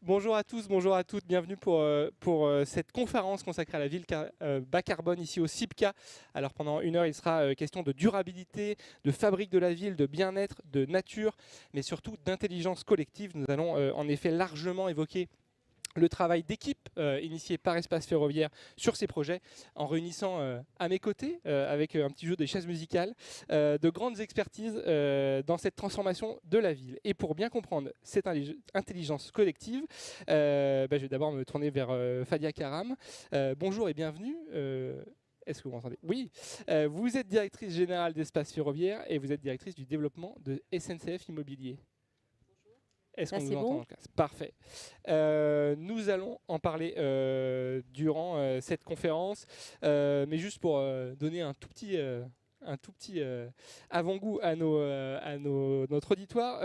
Bonjour à tous, bonjour à toutes, bienvenue pour cette conférence consacrée à la ville bas carbone ici au CIPCA. Alors pendant 1 heure, il sera question de durabilité, de fabrique de la ville, de bien-être, de nature, mais surtout d'intelligence collective. Nous allons en effet largement évoquer le travail d'équipe initié par Espace Ferroviaire sur ces projets, en réunissant à mes côtés, avec un petit jeu des chaises musicales, de grandes expertises dans cette transformation de la ville. Et pour bien comprendre cette intelligence collective, je vais d'abord me tourner vers Fadia Karam. Bonjour et bienvenue. Est-ce que vous m'entendez? Oui. Vous êtes directrice générale d'Espace Ferroviaire et vous êtes directrice du développement de SNCF Immobilier. Est-ce Là, qu'on nous c'est entend bon. en classe? Parfait. Nous allons en parler durant cette conférence, mais juste pour donner un tout petit avant-goût à notre auditoire.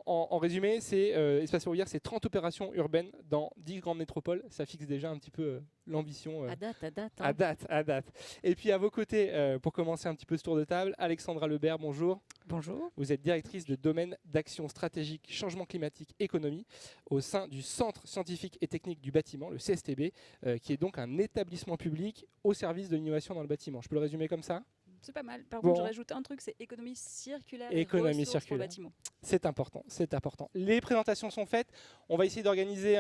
En résumé, Espace Ferroviaire, c'est 30 opérations urbaines dans 10 grandes métropoles. Ça fixe déjà un petit peu l'ambition. À date, À hein. date, à date. Et puis à vos côtés, pour commencer un petit peu ce tour de table, Alexandra Lebert, bonjour. Bonjour. Vous êtes directrice de domaine d'action stratégique changement climatique économie au sein du Centre scientifique et technique du bâtiment, le CSTB, qui est donc un établissement public au service de l'innovation dans le bâtiment. Je peux le résumer comme ça? C'est pas mal. Par Bon. contre, je rajoute un truc, c'est économie circulaire et Économie ressources pour le circulaire. bâtiment. C'est important, c'est important. Les présentations sont faites. On va essayer d'organiser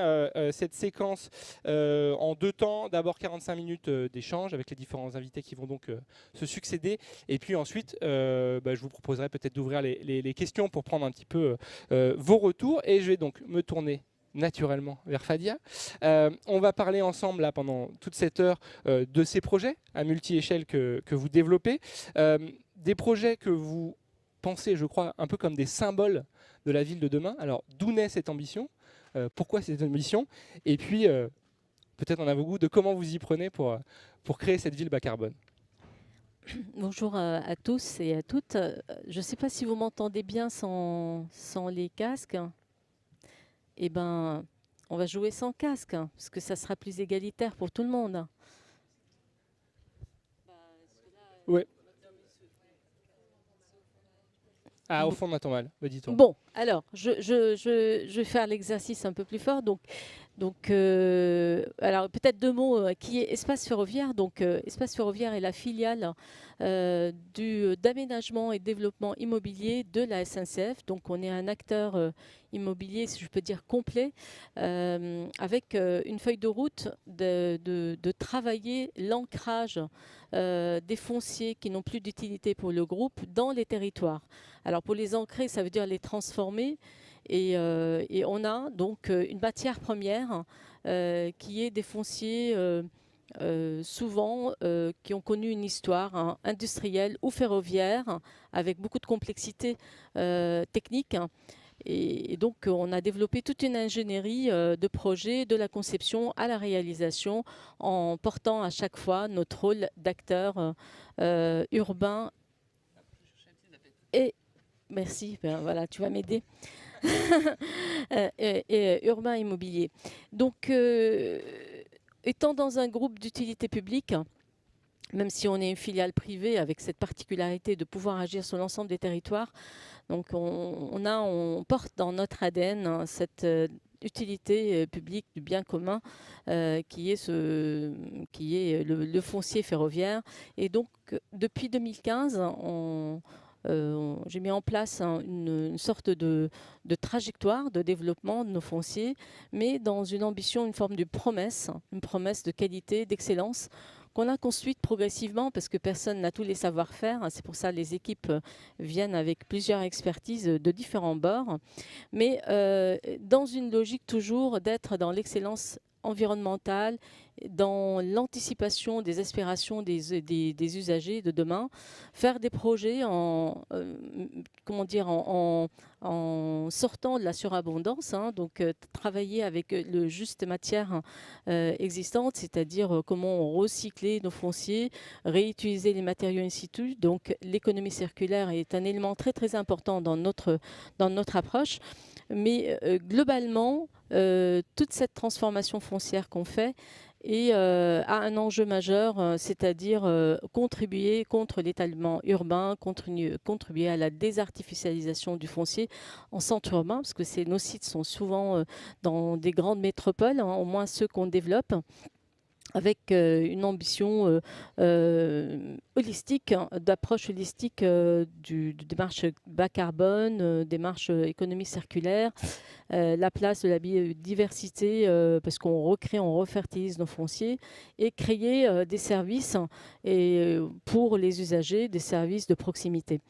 cette séquence en 2 temps. D'abord 45 minutes d'échange avec les différents invités qui vont donc se succéder. Et puis ensuite, je vous proposerai peut-être d'ouvrir les questions pour prendre un petit peu vos retours. Et je vais donc me tourner naturellement vers Fadia. On va parler ensemble là, pendant toute cette heure de ces projets à multi-échelle que vous développez. Des projets que vous pensez, je crois, un peu comme des symboles de la ville de demain. Alors, d'où naît cette ambition? Pourquoi cette ambition? Et puis, peut-être en avez-vous goût de comment vous y prenez pour créer cette ville bas carbone. Bonjour à tous et à toutes. Je ne sais pas si vous m'entendez bien sans les casques. Eh bien, on va jouer sans casque, parce que ça sera plus égalitaire pour tout le monde. Oui. Ah, au fond, on entend mal. Dis-toi. Bon, alors, je vais faire l'exercice un peu plus fort. Alors peut-être 2 mots qui est Espace Ferroviaire. Donc, Espace Ferroviaire est la filiale d'aménagement et développement immobilier de la SNCF. Donc, on est un acteur immobilier, si je peux dire, complet, avec une feuille de route de travailler l'ancrage des fonciers qui n'ont plus d'utilité pour le groupe dans les territoires. Alors, pour les ancrer, ça veut dire les transformer. Et on a donc une matière première qui est des fonciers souvent qui ont connu une histoire industrielle ou ferroviaire avec beaucoup de complexité technique. Et donc, on a développé toute une ingénierie de projet, de la conception à la réalisation, en portant à chaque fois notre rôle d'acteur urbain. Et merci, ben voilà, tu vas m'aider. et urbain immobilier. Donc, étant dans un groupe d'utilité publique, même si on est une filiale privée avec cette particularité de pouvoir agir sur l'ensemble des territoires, donc on porte dans notre ADN cette utilité publique du bien commun qui est le foncier ferroviaire. Et donc, depuis 2015, j'ai mis en place une sorte de trajectoire de développement de nos fonciers, mais dans une ambition, une forme de promesse, une promesse de qualité, d'excellence, qu'on a construite progressivement parce que personne n'a tous les savoir-faire. C'est pour ça que les équipes viennent avec plusieurs expertises de différents bords, mais dans une logique toujours d'être dans l'excellence environnementale, dans l'anticipation des aspirations des usagers de demain, faire des projets en sortant de la surabondance, donc travailler avec le juste matière existante, c'est-à-dire comment recycler nos fonciers, réutiliser les matériaux in situ. Donc l'économie circulaire est un élément très très important dans notre approche. Mais globalement, toute cette transformation foncière qu'on fait et a un enjeu majeur, c'est-à-dire contribuer contre l'étalement urbain, contribuer à la désartificialisation du foncier en centre urbain, parce que nos sites sont souvent dans des grandes métropoles, hein, au moins ceux qu'on développe, avec une ambition holistique, hein, d'approche holistique du démarche bas carbone, démarche économie circulaire, la place de la biodiversité, parce qu'on recrée, on refertilise nos fonciers, et créer des services pour les usagers, des services de proximité.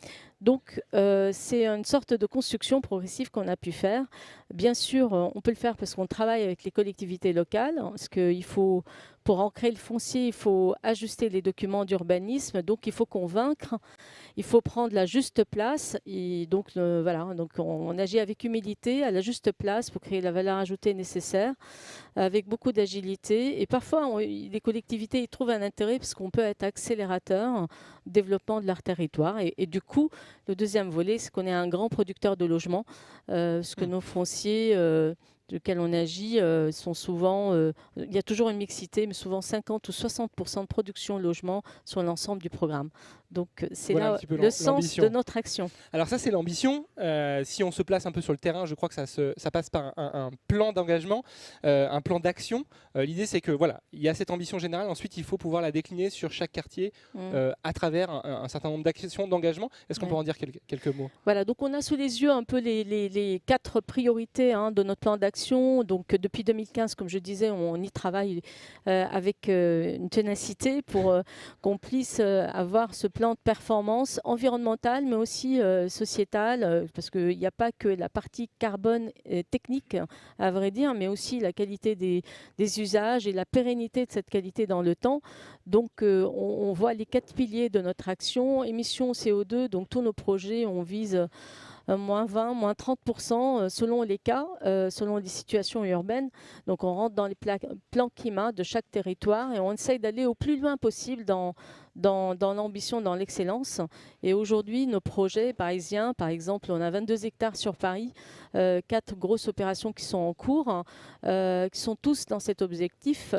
Donc, c'est une sorte de construction progressive qu'on a pu faire. Bien sûr, on peut le faire parce qu'on travaille avec les collectivités locales, hein, parce qu'il faut, pour ancrer le foncier, il faut ajuster les documents d'urbanisme, donc il faut convaincre, il faut prendre la juste place. Et donc, voilà, donc on agit avec humilité, à la juste place pour créer la valeur ajoutée nécessaire, avec beaucoup d'agilité. Et parfois, les collectivités y trouvent un intérêt parce qu'on peut être accélérateur au développement de leur territoire. Et du coup, le deuxième volet, c'est qu'on est un grand producteur de logements, parce que nos fonciers lesquels on agit sont souvent, il y a toujours une mixité, mais souvent 50 ou 60% de production de logement sur l'ensemble du programme. Donc c'est Voilà là le sens de notre action. Alors ça, c'est l'ambition. Si on se place un peu sur le terrain, je crois que ça passe par un plan d'engagement, un plan d'action. L'idée, c'est que voilà, il y a cette ambition générale. Ensuite, il faut pouvoir la décliner sur chaque quartier à travers un certain nombre d'actions, d'engagement. Est-ce qu'on peut en dire quelques mots? Voilà, donc on a sous les yeux un peu les 4 priorités, hein, de notre plan d'action. Donc depuis 2015, comme je disais, on y travaille avec une ténacité pour qu'on puisse avoir ce plan de performance environnementale, mais aussi sociétale, parce qu'il n'y a pas que la partie carbone technique, à vrai dire, mais aussi la qualité des usages et la pérennité de cette qualité dans le temps. Donc on voit les 4 piliers de notre action. Émissions CO2, donc tous nos projets, on vise moins 20, moins 30% selon les cas, selon les situations urbaines. Donc on rentre dans les plans climat de chaque territoire et on essaye d'aller au plus loin possible dans l'ambition, dans l'excellence. Et aujourd'hui, nos projets parisiens, par exemple, on a 22 hectares sur Paris, 4 grosses opérations qui sont en cours, qui sont tous dans cet objectif.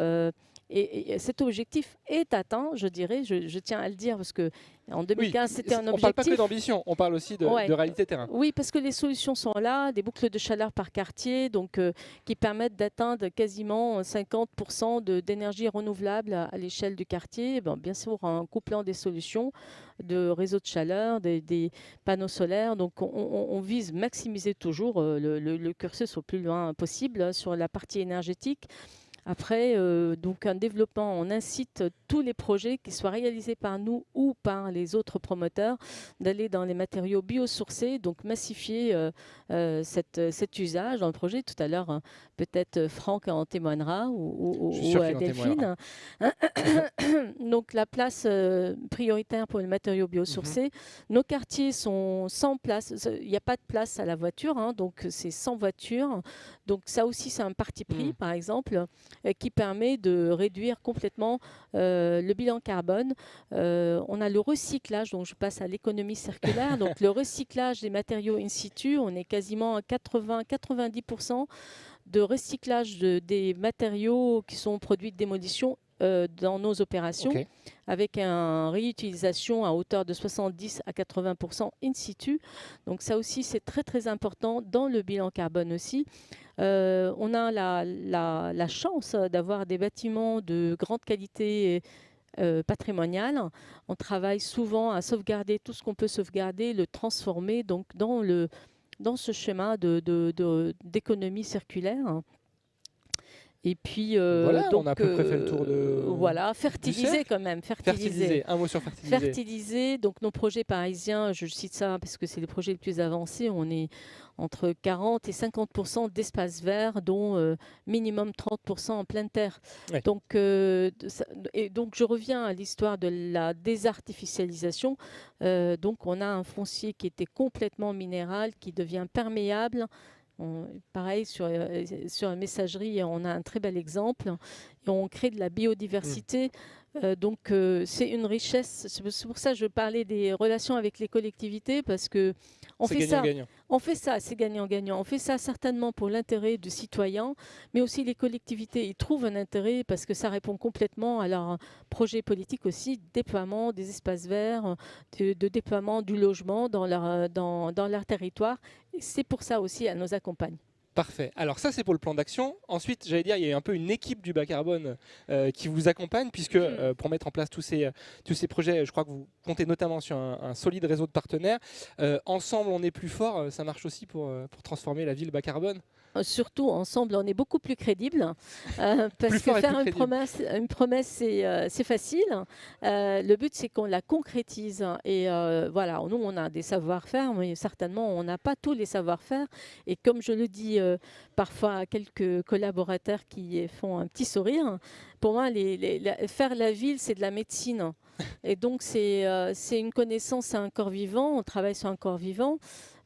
Et cet objectif est atteint, je dirais, je tiens à le dire, parce qu'en 2015, c'était un objectif. On ne parle pas que d'ambition, on parle aussi de réalité terrain. Oui, parce que les solutions sont là, des boucles de chaleur par quartier, donc, qui permettent d'atteindre quasiment 50% d'énergie renouvelable à l'échelle du quartier. Bien sûr, en couplant des solutions de réseaux de chaleur, des panneaux solaires. Donc, on vise maximiser toujours le cursus au plus loin possible sur la partie énergétique. Après, donc un développement, on incite tous les projets, qu'ils soient réalisés par nous ou par les autres promoteurs, d'aller dans les matériaux biosourcés, donc massifier cet usage dans le projet. Tout à l'heure, peut-être Franck en témoignera ou Delphine. Donc la place prioritaire pour les matériaux biosourcés. Nos quartiers sont sans place, il n'y a pas de place à la voiture, hein, donc c'est sans voiture. Donc ça aussi, c'est un parti pris, par exemple, qui permet de réduire complètement le bilan carbone. On a le recyclage, donc je passe à l'économie circulaire. Donc le recyclage des matériaux in situ, on est quasiment à 80-90% de recyclage des matériaux qui sont produits de démolition dans nos opérations, avec une réutilisation à hauteur de 70 à 80% in situ. Donc ça aussi, c'est très très important dans le bilan carbone aussi. On a la chance d'avoir des bâtiments de grande qualité patrimoniale. On travaille souvent à sauvegarder tout ce qu'on peut sauvegarder, le transformer donc dans ce schéma d'économie circulaire. Et puis, voilà, donc, on a à peu près fait le tour de... Voilà, fertiliser quand même. Fertiliser, un mot sur fertiliser. Fertiliser, donc nos projets parisiens, je cite ça parce que c'est les projets les plus avancés, on est entre 40 et 50% d'espace vert, dont minimum 30% en pleine terre. Ouais. Donc je reviens à l'histoire de la désartificialisation. Donc on a un foncier qui était complètement minéral, qui devient perméable. Pareil, sur la messagerie, on a un très bel exemple. Et on crée de la biodiversité Donc c'est une richesse. C'est pour ça que je parlais des relations avec les collectivités, parce que on C'est fait ça. gagnant-gagnant. On fait ça, c'est gagnant-gagnant. On fait ça certainement pour l'intérêt du citoyen, mais aussi les collectivités y trouvent un intérêt parce que ça répond complètement à leur projet politique aussi, déploiement des espaces verts, de déploiement du logement dans leur territoire. Et c'est pour ça aussi qu'elles nous accompagnent. Parfait. Alors ça, c'est pour le plan d'action. Ensuite, j'allais dire, il y a un peu une équipe du bas carbone qui vous accompagne, puisque pour mettre en place tous ces projets, je crois que vous comptez notamment sur un solide réseau de partenaires. Ensemble, on est plus fort. Ça marche aussi pour transformer la ville bas carbone. Surtout, ensemble, on est beaucoup plus crédible. Parce Plus que fort et faire plus une promesse c'est facile. Le but, c'est qu'on la concrétise. Et voilà, nous, on a des savoir-faire, mais certainement, on n'a pas tous les savoir-faire. Et comme je le dis parfois à quelques collaborateurs qui font un petit sourire, pour moi, faire la ville, c'est de la médecine. Et donc, c'est une connaissance, c'est un corps vivant. On travaille sur un corps vivant.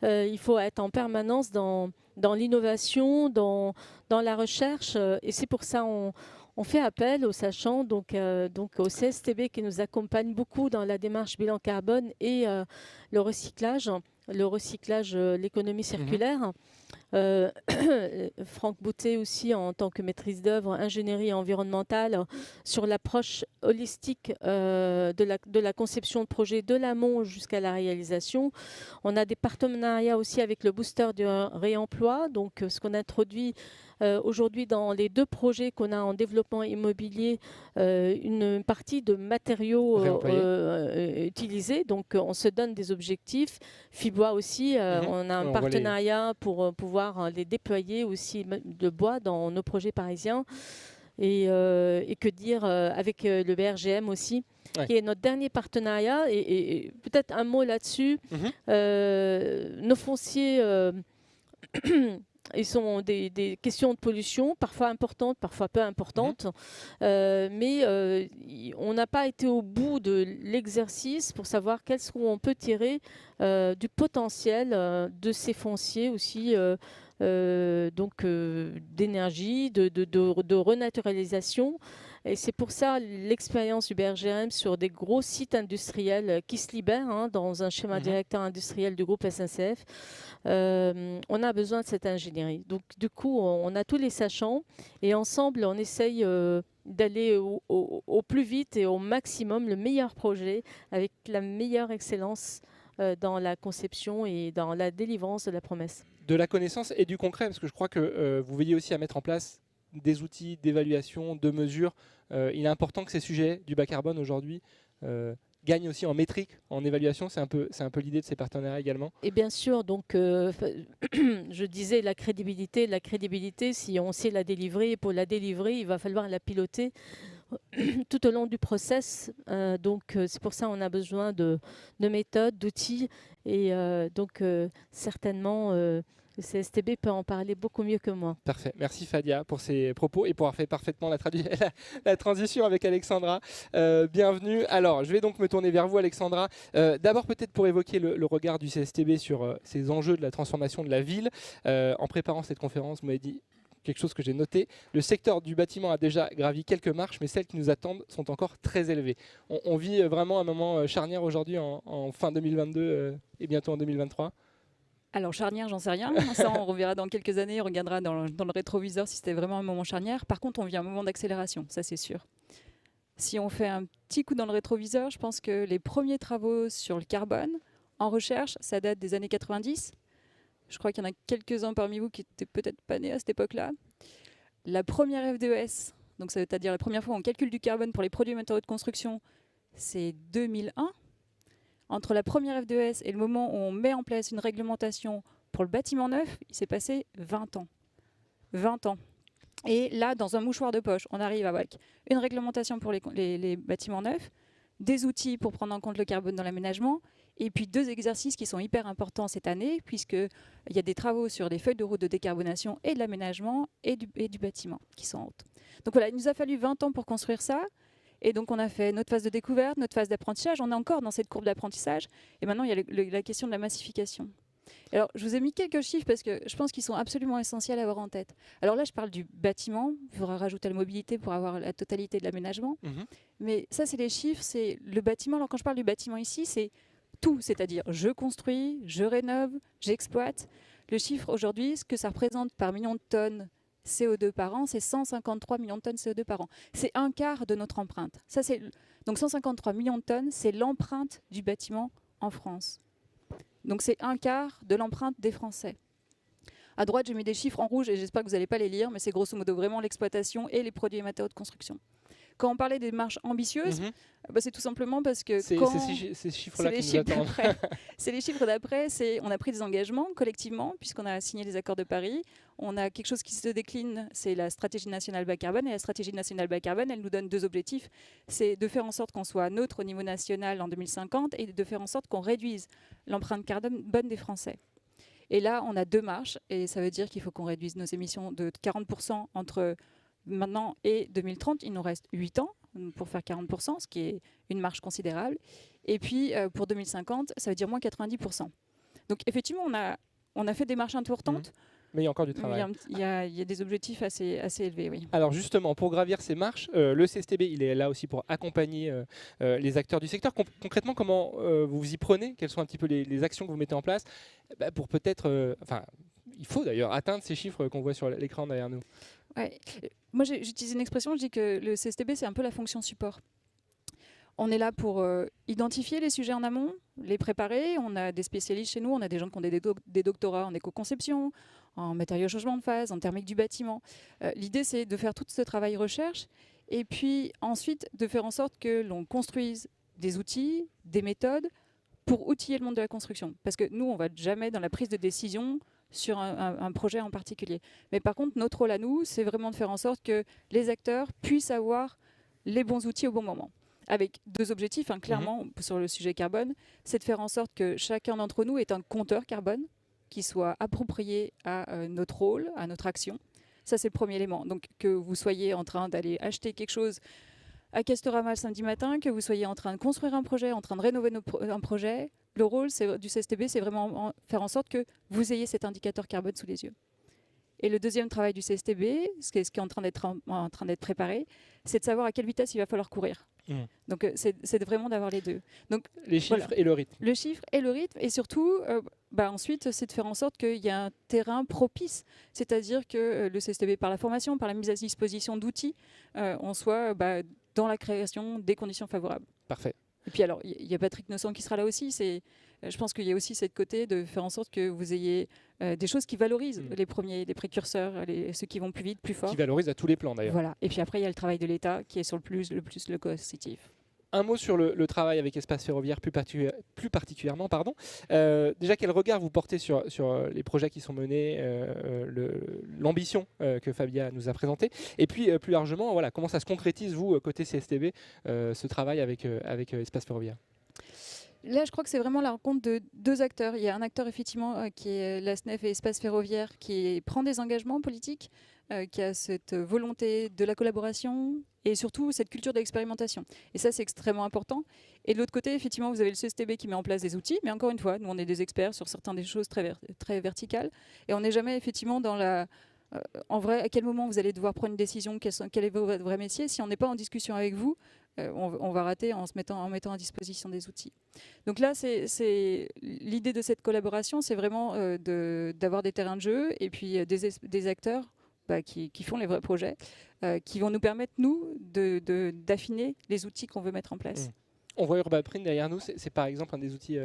Il faut être en permanence dans l'innovation, dans la recherche. Et c'est pour ça on fait appel aux sachants, donc au CSTB qui nous accompagne beaucoup dans la démarche bilan carbone et le recyclage, l'économie circulaire. Franck Boutet aussi en tant que maîtrise d'œuvre ingénierie environnementale sur l'approche holistique de la conception de projet de l'amont jusqu'à la réalisation. On a des partenariats aussi avec le booster du réemploi, donc ce qu'on introduit aujourd'hui dans les 2 projets qu'on a en développement immobilier, une partie de matériaux utilisés, donc on se donne des objectifs. Fibois aussi, on a un partenariat pour pouvoir les déployer aussi de bois dans nos projets parisiens. Et que dire avec le BRGM aussi, qui est notre dernier partenariat. Et peut-être un mot là-dessus. Nos fonciers, ils sont des questions de pollution, parfois importantes, parfois peu importantes. Mais on n'a pas été au bout de l'exercice pour savoir on peut tirer du potentiel de ces fonciers aussi. D'énergie, de renaturalisation. Et c'est pour ça l'expérience du BRGM sur des gros sites industriels qui se libèrent dans un schéma directeur industriel du groupe SNCF. On a besoin de cette ingénierie. Donc du coup, on a tous les sachants et ensemble, on essaye d'aller au plus vite et au maximum le meilleur projet avec la meilleure excellence dans la conception et dans la délivrance de la promesse. De la connaissance et du concret, parce que je crois que vous veillez aussi à mettre en place des outils d'évaluation, de mesure. Il est important que ces sujets du bas carbone aujourd'hui gagnent aussi en métrique, en évaluation. C'est un peu l'idée de ces partenariats également. Et bien sûr, donc je disais la crédibilité, si on sait la délivrer, pour la délivrer, il va falloir la piloter tout au long du process. Donc c'est pour ça qu'on a besoin de méthodes, d'outils. Et donc certainement, le CSTB peut en parler beaucoup mieux que moi. Parfait. Merci Fadia pour ces propos et pour avoir fait parfaitement la transition avec Alexandra. Bienvenue. Alors, je vais donc me tourner vers vous, Alexandra. D'abord, peut-être pour évoquer le regard du CSTB sur ces enjeux de la transformation de la ville. En préparant cette conférence, vous m'avez dit quelque chose que j'ai noté. Le secteur du bâtiment a déjà gravi quelques marches, mais celles qui nous attendent sont encore très élevées. On vit vraiment un moment charnière aujourd'hui en fin 2022 et bientôt en 2023. Alors charnière, j'en sais rien. Ça, on reverra dans quelques années, on regardera dans le rétroviseur si c'était vraiment un moment charnière. Par contre, on vit un moment d'accélération, ça c'est sûr. Si on fait un petit coup dans le rétroviseur, je pense que les premiers travaux sur le carbone en recherche, ça date des années 90. Je crois qu'il y en a quelques-uns parmi vous qui n'étaient peut-être pas nés à cette époque-là. La première FDES, donc c'est-à-dire la première fois où on calcule du carbone pour les produits et matériaux de construction, c'est 2001. Entre la première FDES et le moment où on met en place une réglementation pour le bâtiment neuf, il s'est passé 20 ans. 20 ans. Et là, dans un mouchoir de poche, on arrive avec une réglementation pour les bâtiments neufs, des outils pour prendre en compte le carbone dans l'aménagement, et puis 2 exercices qui sont hyper importants cette année, puisqu'il y a des travaux sur des feuilles de route de décarbonation et de l'aménagement et du bâtiment qui sont en route. Donc voilà, il nous a fallu 20 ans pour construire ça. Et donc, on a fait notre phase de découverte, notre phase d'apprentissage. On est encore dans cette courbe d'apprentissage. Et maintenant, il y a la question de la massification. Alors, je vous ai mis quelques chiffres parce que je pense qu'ils sont absolument essentiels à avoir en tête. Alors là, je parle du bâtiment. Il faudra rajouter la mobilité pour avoir la totalité de l'aménagement. Mais ça, c'est les chiffres, c'est le bâtiment. Alors, quand je parle du bâtiment ici, c'est tout. C'est-à-dire, je construis, je rénove, j'exploite. Le chiffre aujourd'hui, ce que ça représente par million de tonnes CO2 par an, c'est 153 millions de tonnes CO2 par an. C'est un quart de notre empreinte. Ça, donc 153 millions de tonnes, c'est l'empreinte du bâtiment en France. Donc c'est un quart de l'empreinte des Français. À droite, j'ai mis des chiffres en rouge et j'espère que vous n'allez pas les lire, mais c'est grosso modo vraiment l'exploitation et les produits et matériaux de construction. Quand on parlait des marches ambitieuses, c'est tout simplement parce que c'est ces chiffres-là qui nous attendent. C'est les chiffres d'après. On a pris des engagements collectivement puisqu'on a signé les accords de Paris. On a quelque chose qui se décline, c'est la stratégie nationale bas carbone. Et la stratégie nationale bas carbone, elle nous donne 2 objectifs. C'est de faire en sorte qu'on soit neutre au niveau national en 2050 et de faire en sorte qu'on réduise l'empreinte carbone des Français. Et là, on a 2 marches et ça veut dire qu'il faut qu'on réduise nos émissions de 40% entre maintenant et 2030. Il nous reste 8 ans pour faire 40%, ce qui est une marche considérable. Et puis, pour 2050, ça veut dire moins 90%. Donc, effectivement, on a fait des marches importantes. Mais il y a encore du travail. Il y a des objectifs assez élevés, oui. Alors justement, pour gravir ces marches, le CSTB, il est là aussi pour accompagner les acteurs du secteur. Concrètement, comment vous vous y prenez? Quelles sont un petit peu les actions que vous mettez en place pour peut-être, il faut d'ailleurs atteindre ces chiffres qu'on voit sur l'écran derrière nous. Ouais. Moi, j'utilise une expression, je dis que le CSTB, c'est un peu la fonction support. On est là pour identifier les sujets en amont, les préparer. On a des spécialistes chez nous, on a des gens qui ont des doctorats en éco-conception, en matériaux changement de phase, en thermique du bâtiment. L'idée, c'est de faire tout ce travail recherche et puis ensuite de faire en sorte que l'on construise des outils, des méthodes pour outiller le monde de la construction. Parce que nous, on ne va jamais dans la prise de décision sur un projet en particulier. Mais par contre, notre rôle à nous, c'est vraiment de faire en sorte que les acteurs puissent avoir les bons outils au bon moment. Avec 2 objectifs, clairement, sur le sujet carbone, c'est de faire en sorte que chacun d'entre nous ait un compteur carbone qui soit approprié à notre rôle, à notre action. Ça, c'est le premier élément. Donc, que vous soyez en train d'aller acheter quelque chose à Castorama le samedi matin, que vous soyez en train de construire un projet, en train de rénover un projet, le rôle du CSTB, c'est vraiment faire en sorte que vous ayez cet indicateur carbone sous les yeux. Et le deuxième travail du CSTB, ce qui est en train d'être préparé, c'est de savoir à quelle vitesse il va falloir courir. Donc, c'est vraiment d'avoir les 2. Donc, les chiffres et le rythme. Le chiffre et le rythme. Et surtout, ensuite, c'est de faire en sorte qu'il y ait un terrain propice. C'est-à-dire que le CSTB, par la formation, par la mise à disposition d'outils, on soit dans la création des conditions favorables. Parfait. Et puis alors, il y a Patrick Nosson qui sera là aussi. Je pense qu'il y a aussi cette côté de faire en sorte que vous ayez des choses qui valorisent les premiers, les précurseurs, ceux qui vont plus vite, plus fort. Qui valorisent à tous les plans d'ailleurs. Voilà. Et puis après, il y a le travail de l'État qui est sur le plus coercitif. Un mot sur le travail avec Espace Ferroviaire plus particulièrement. Déjà, quel regard vous portez sur les projets qui sont menés, l'ambition que Fabia nous a présentée, et puis plus largement, comment ça se concrétise, vous, côté CSTB, ce travail avec Espace Ferroviaire? Là, je crois que c'est vraiment la rencontre de 2 acteurs. Il y a un acteur, effectivement, qui est la SNEF et Espace Ferroviaire, qui prend des engagements politiques, qui a cette volonté de la collaboration et surtout cette culture de l'expérimentation. Et ça, c'est extrêmement important. Et de l'autre côté, effectivement, vous avez le CSTB qui met en place des outils, mais encore une fois, nous, on est des experts sur certaines des choses très verticales. Et on n'est jamais, effectivement, dans la... en vrai, à quel moment vous allez devoir prendre une décision, quel est votre vrai métier? Si on n'est pas en discussion avec vous, on va rater en mettant à disposition des outils. Donc là, c'est l'idée de cette collaboration, c'est vraiment d'avoir des terrains de jeu et puis des acteurs qui font les vrais projets, qui vont nous permettre, nous, d'affiner les outils qu'on veut mettre en place. On voit Urban Print derrière nous, c'est par exemple un des outils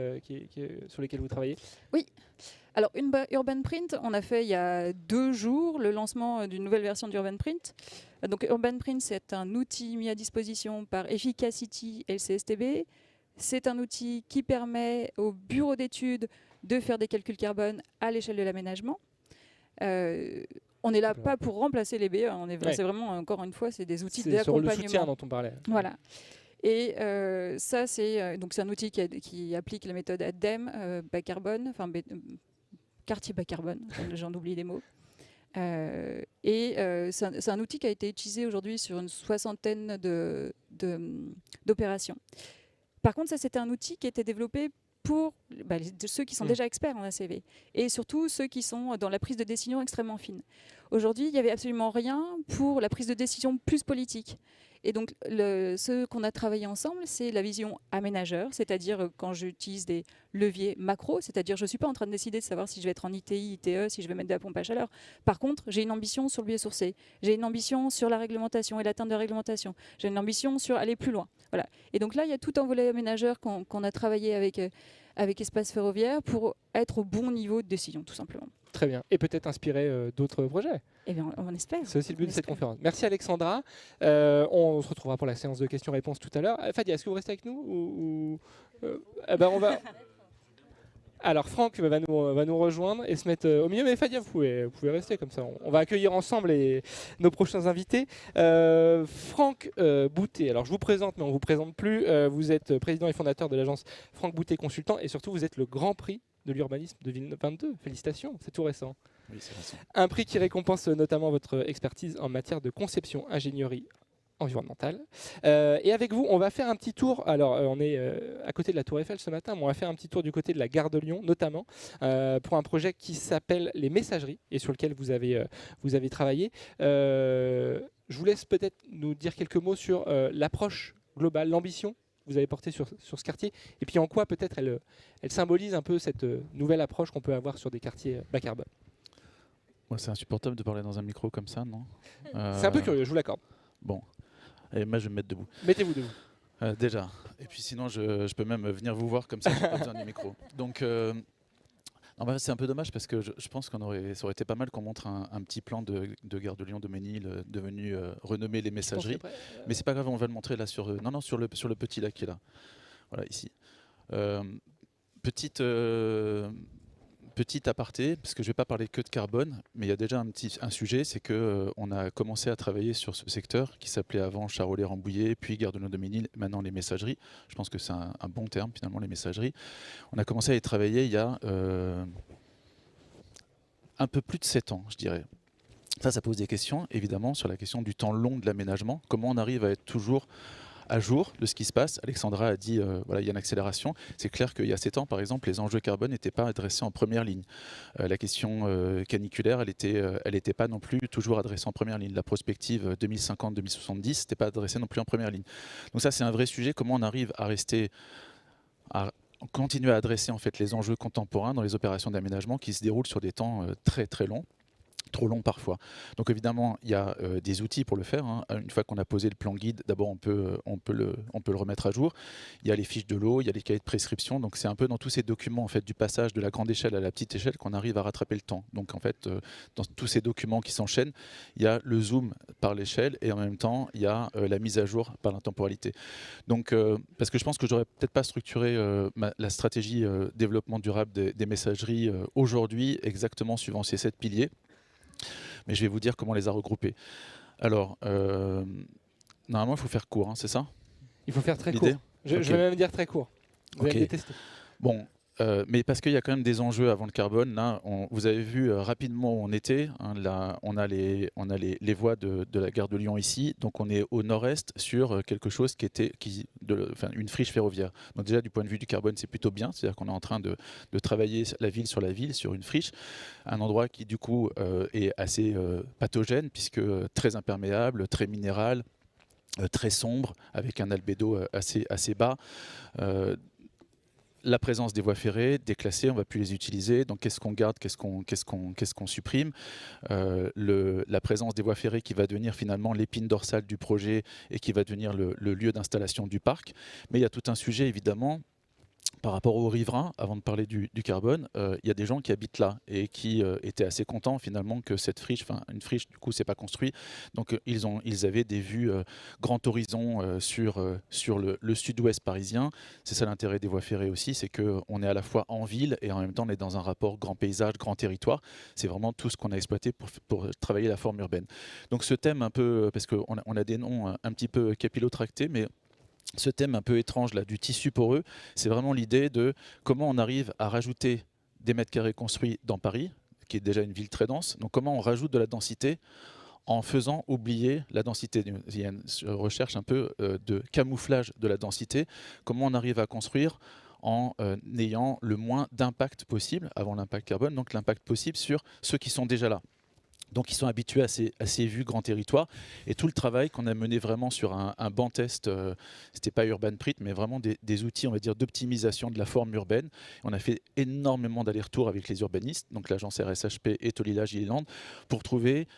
sur lesquels vous travaillez? Oui. Alors, Urban Print, on a fait il y a 2 jours le lancement d'une nouvelle version d'Urban Print. Donc, Urban Print, c'est un outil mis à disposition par Efficacity et le CSTB. C'est un outil qui permet aux bureaux d'études de faire des calculs carbone à l'échelle de l'aménagement. On n'est là pas pour remplacer les BE, c'est vraiment, encore une fois, c'est des outils d'accompagnement. C'est sur le soutien dont on parlait. Voilà. Et ça, c'est un outil qui applique la méthode ADEME, bas carbone, quartier bas carbone, j'en oublie des mots. C'est un outil qui a été utilisé aujourd'hui sur une 60aine d'opérations. Par contre, ça, c'était un outil qui était développé pour ceux qui sont déjà experts en ACV et surtout ceux qui sont dans la prise de décision extrêmement fine. Aujourd'hui, il n'y avait absolument rien pour la prise de décision plus politique. Et donc, ce qu'on a travaillé ensemble, c'est la vision aménageur, c'est-à-dire quand j'utilise des leviers macro, c'est-à-dire je ne suis pas en train de décider de savoir si je vais être en ITI, ITE, si je vais mettre de la pompe à chaleur. Par contre, j'ai une ambition sur le biosourcé, j'ai une ambition sur la réglementation et l'atteinte de réglementation, j'ai une ambition sur aller plus loin. Voilà. Et donc là, il y a tout un volet aménageur qu'on a travaillé avec Espace Ferroviaire pour être au bon niveau de décision, tout simplement. Très bien. Et peut-être inspirer d'autres projets. Eh bien, on espère. C'est aussi le but de cette conférence. Merci Alexandra. On se retrouvera pour la séance de questions-réponses tout à l'heure. Fadia, est-ce que vous restez avec nous on va... Alors Franck va nous rejoindre et se mettre au milieu. Mais Fadia, vous pouvez rester comme ça. On va accueillir ensemble nos prochains invités. Franck Boutet. Alors je vous présente, mais on ne vous présente plus. Vous êtes président et fondateur de l'agence Franck Boutet Consultant et surtout vous êtes le Grand Prix de l'urbanisme 2022. Félicitations, c'est tout récent. Oui, c'est récent. Un prix qui récompense notamment votre expertise en matière de conception, ingénierie environnementale. Et avec vous, on va faire un petit tour. Alors, on est à côté de la Tour Eiffel ce matin, mais on va faire un petit tour du côté de la gare de Lyon, notamment pour un projet qui s'appelle les messageries et sur lequel vous avez travaillé. Je vous laisse peut-être nous dire quelques mots sur l'approche globale, l'ambition que vous avez portée sur ce quartier, et puis en quoi peut-être elle symbolise un peu cette nouvelle approche qu'on peut avoir sur des quartiers bas carbone. Moi, c'est insupportable de parler dans un micro comme ça, non ? C'est un peu curieux, je vous l'accorde. Bon, et moi je vais me mettre debout. Mettez-vous debout. Déjà, et puis sinon je peux même venir vous voir comme ça, j'ai pas besoin du micro. Donc c'est un peu dommage parce que je pense ça aurait été pas mal qu'on montre un petit plan de gare de Lyon-Daumesnil devenu renommé les messageries. Mais c'est pas grave, on va le montrer là sur le petit lac qui est là. Voilà, ici. Petit aparté, parce que je ne vais pas parler que de carbone, mais il y a déjà un sujet, c'est qu'on a commencé à travailler sur ce secteur qui s'appelait avant Charolais-Rambouillet, puis Gare de Lyon-Daumesnil, maintenant les messageries. Je pense que c'est un bon terme finalement, les messageries. On a commencé à y travailler il y a un peu plus de 7 ans, je dirais. Ça pose des questions, évidemment, sur la question du temps long de l'aménagement. Comment on arrive à être toujours à jour de ce qui se passe. Alexandra a dit il y a une accélération. C'est clair qu'il y a 7 ans, par exemple, les enjeux carbone n'étaient pas adressés en première ligne. La question caniculaire, elle était pas non plus toujours adressée en première ligne. La prospective 2050-2070 n'était pas adressée non plus en première ligne. Donc ça, c'est un vrai sujet. Comment on arrive à continuer à adresser en fait les enjeux contemporains dans les opérations d'aménagement qui se déroulent sur des temps très très longs. Trop long parfois. Donc évidemment, il y a des outils pour le faire. Une fois qu'on a posé le plan guide, d'abord on peut le remettre à jour. Il y a les fiches de l'eau, il y a les cahiers de prescription. Donc c'est un peu dans tous ces documents en fait, du passage de la grande échelle à la petite échelle qu'on arrive à rattraper le temps. Donc en fait, dans tous ces documents qui s'enchaînent, il y a le zoom par l'échelle et en même temps, il y a la mise à jour par la temporalité. Donc, parce que je pense que j'aurais peut-être pas structuré la stratégie développement durable des messageries aujourd'hui exactement suivant ces 7 piliers. Mais je vais vous dire comment on les a regroupés. Alors, normalement, il faut faire court, c'est ça ? Il faut faire très court. Je vais même dire très court. Vous allez détester. Bon, mais parce qu'il y a quand même des enjeux avant le carbone. Là, vous avez vu rapidement où on était. Là, on a les voies de la gare de Lyon ici. Donc, on est au nord-est sur quelque chose une friche ferroviaire. Donc déjà, du point de vue du carbone, c'est plutôt bien. C'est-à-dire qu'on est en train de travailler la ville, sur une friche. Un endroit qui, du coup, est assez pathogène, puisque très imperméable, très minéral, très sombre, avec un albédo assez bas. La présence des voies ferrées, déclassées, on ne va plus les utiliser. Donc qu'est-ce qu'on garde, qu'est-ce qu'on supprime la présence des voies ferrées qui va devenir finalement l'épine dorsale du projet et qui va devenir le lieu d'installation du parc. Mais il y a tout un sujet évidemment par rapport aux riverains, avant de parler du carbone, il y a des gens qui habitent là et qui étaient assez contents finalement que cette friche, une friche du coup c'est pas construit, donc ils avaient des vues grand horizon sur le sud-ouest parisien. C'est ça l'intérêt des voies ferrées aussi, c'est qu'on est à la fois en ville et en même temps on est dans un rapport grand paysage, grand territoire. C'est vraiment tout ce qu'on a exploité pour travailler la forme urbaine. Donc ce thème un peu, parce qu'on a des noms un petit peu capillotractés, mais ce thème un peu étrange là, du tissu poreux, c'est vraiment l'idée de comment on arrive à rajouter des mètres carrés construits dans Paris, qui est déjà une ville très dense. Donc comment on rajoute de la densité en faisant oublier la densité. Il y a une recherche un peu de camouflage de la densité. Comment on arrive à construire en ayant le moins d'impact possible, avant l'impact carbone, donc l'impact possible sur ceux qui sont déjà là. Donc ils sont habitués à ces vues grand territoire, et tout le travail qu'on a mené vraiment sur un banc test, c'était pas UrbanPrit, mais vraiment des outils, on va dire, d'optimisation de la forme urbaine. On a fait énormément d'allers-retours avec les urbanistes, donc l'agence RSHP et Tolila Gilliland, pour trouver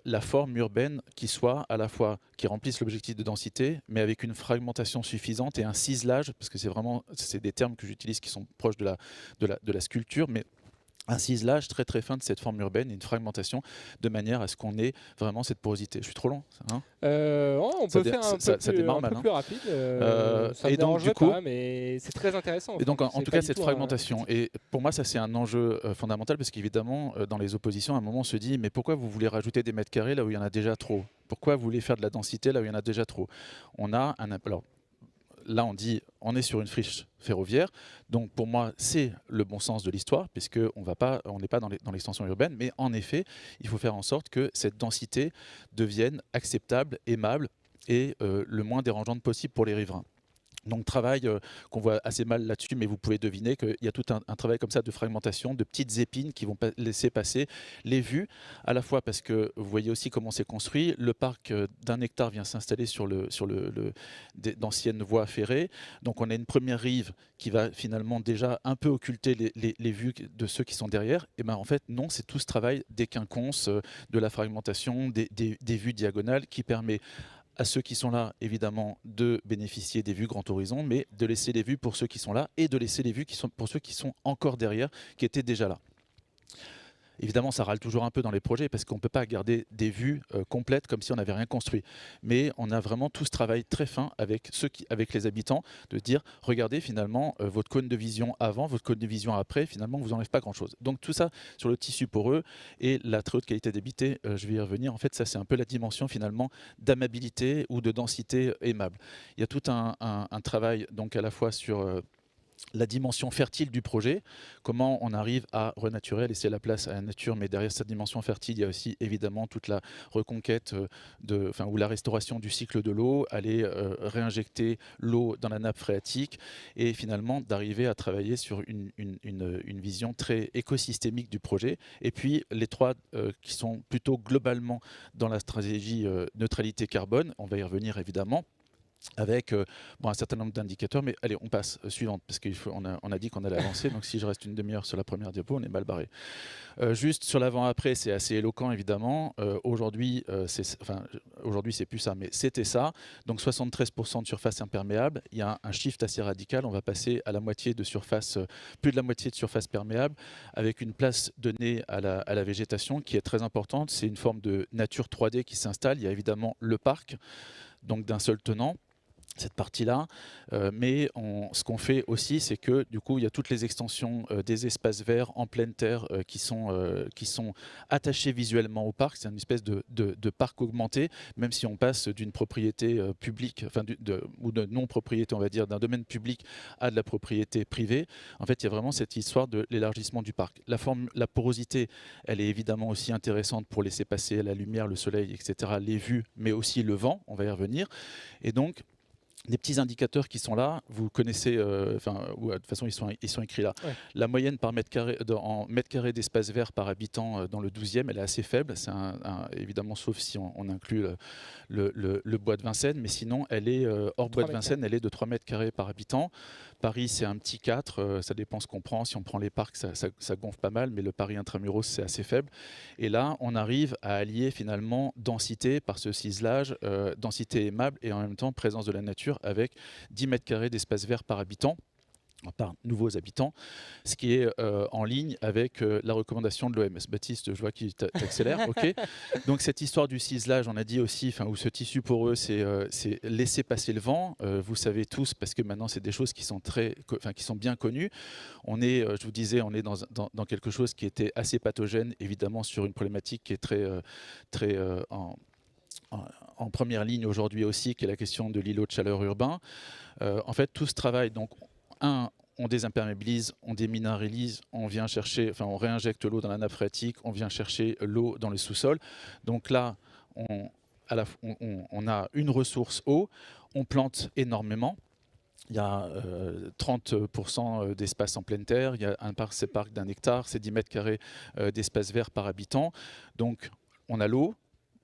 la forme urbaine qui soit à la fois, qui remplisse l'objectif de densité, mais avec une fragmentation suffisante et un ciselage, parce que c'est des termes que j'utilise qui sont proches de la sculpture, mais un ciselage très très fin de cette forme urbaine et une fragmentation de manière à ce qu'on ait vraiment cette porosité. Je suis trop long, hein? On peut faire un peu plus rapide. Ça me dérangerait pas, mais c'est très intéressant. Et donc en tout cas cette fragmentation. Et pour moi ça c'est un enjeu fondamental, parce qu'évidemment dans les oppositions à un moment on se dit mais pourquoi vous voulez rajouter des mètres carrés là où il y en a déjà trop? Pourquoi vous voulez faire de la densité là où il y en a déjà trop? Là, on dit on est sur une friche ferroviaire, donc pour moi c'est le bon sens de l'histoire, puisqu'on n'est pas dans l'extension urbaine, mais en effet il faut faire en sorte que cette densité devienne acceptable, aimable et le moins dérangeante possible pour les riverains. Donc travail qu'on voit assez mal là-dessus, mais vous pouvez deviner qu'il y a tout un travail comme ça de fragmentation, de petites épines qui vont laisser passer les vues, à la fois parce que vous voyez aussi comment c'est construit. Le parc d'1 hectare vient s'installer sur d'anciennes voies ferrées, donc on a une première rive qui va finalement déjà un peu occulter les vues de ceux qui sont derrière. Et ben en fait non, c'est tout ce travail des quinconces, de la fragmentation, des vues diagonales qui permet à ceux qui sont là, évidemment, de bénéficier des vues grand horizon, mais de laisser les vues pour ceux qui sont là et de laisser les vues pour ceux qui sont encore derrière, qui étaient déjà là. Évidemment, ça râle toujours un peu dans les projets parce qu'on ne peut pas garder des vues complètes comme si on n'avait rien construit. Mais on a vraiment tout ce travail très fin avec les habitants, de dire, regardez finalement, votre cône de vision avant, votre cône de vision après, finalement, vous n'enlève pas grand-chose. Donc tout ça sur le tissu poreux et la très haute qualité d'habiter, je vais y revenir. En fait, ça c'est un peu la dimension finalement d'amabilité ou de densité aimable. Il y a tout un travail donc à la fois sur la dimension fertile du projet, comment on arrive à renaturer, à laisser la place à la nature, mais derrière cette dimension fertile, il y a aussi évidemment toute la reconquête ou la restauration du cycle de l'eau, aller réinjecter l'eau dans la nappe phréatique et finalement d'arriver à travailler sur une vision très écosystémique du projet. Et puis les trois qui sont plutôt globalement dans la stratégie neutralité carbone, on va y revenir évidemment, avec un certain nombre d'indicateurs, mais allez, on passe suivante, parce qu'on a dit qu'on allait avancer, donc si je reste une demi-heure sur la première diapo, on est mal barré. Juste sur l'avant-après, c'est assez éloquent évidemment. Aujourd'hui, c'est plus ça, mais c'était ça. Donc 73% de surface imperméable. Il y a un shift assez radical. On va passer à la moitié de surface, plus de la moitié de surface perméable, avec une place donnée à la végétation qui est très importante. C'est une forme de nature 3D qui s'installe. Il y a évidemment le parc, donc d'un seul tenant, cette partie-là, mais ce qu'on fait aussi, c'est que du coup, il y a toutes les extensions des espaces verts en pleine terre qui sont attachés visuellement au parc. C'est une espèce de parc augmenté, même si on passe d'une propriété publique, ou de non-propriété, on va dire, d'un domaine public à de la propriété privée. En fait, il y a vraiment cette histoire de l'élargissement du parc. La porosité, elle est évidemment aussi intéressante pour laisser passer la lumière, le soleil, etc., les vues, mais aussi le vent, on va y revenir. Et donc, des petits indicateurs qui sont là, vous connaissez, de toute façon ils sont écrits là. Ouais. La moyenne par mètre carré, en mètre carré d'espace vert par habitant dans le 12e, elle est assez faible, c'est évidemment sauf si on inclut le bois de Vincennes, mais sinon elle est hors bois de Vincennes, elle est de 3 mètres carrés par habitant. Paris c'est un petit 4, ça dépend ce qu'on prend, si on prend les parcs ça gonfle pas mal, mais le Paris intramuros c'est assez faible. Et là on arrive à allier finalement densité par ce ciselage, densité aimable et en même temps présence de la nature avec 10 mètres carrés d'espace vert par habitant, par nouveaux habitants, ce qui est en ligne avec la recommandation de l'OMS. Baptiste, je vois qu'il t'accélère. Ok. Donc cette histoire du ciselage, on a dit aussi, où ce tissu poreux, c'est laisser passer le vent. Vous savez tous, parce que maintenant c'est des choses qui sont qui sont bien connues. On est, je vous disais, on est dans quelque chose qui était assez pathogène, évidemment sur une problématique qui est très en première ligne aujourd'hui aussi, qui est la question de l'îlot de chaleur urbain. En fait, tout ce travail, donc, on désimperméabilise, on déminéralise, on réinjecte l'eau dans la nappe phréatique, on vient chercher l'eau dans le sous-sol. Donc là, on a une ressource eau, on plante énormément. Il y a 30% d'espace en pleine terre, il y a un parc, c'est parc d'un hectare, c'est 10 mètres carrés d'espace vert par habitant. Donc on a l'eau,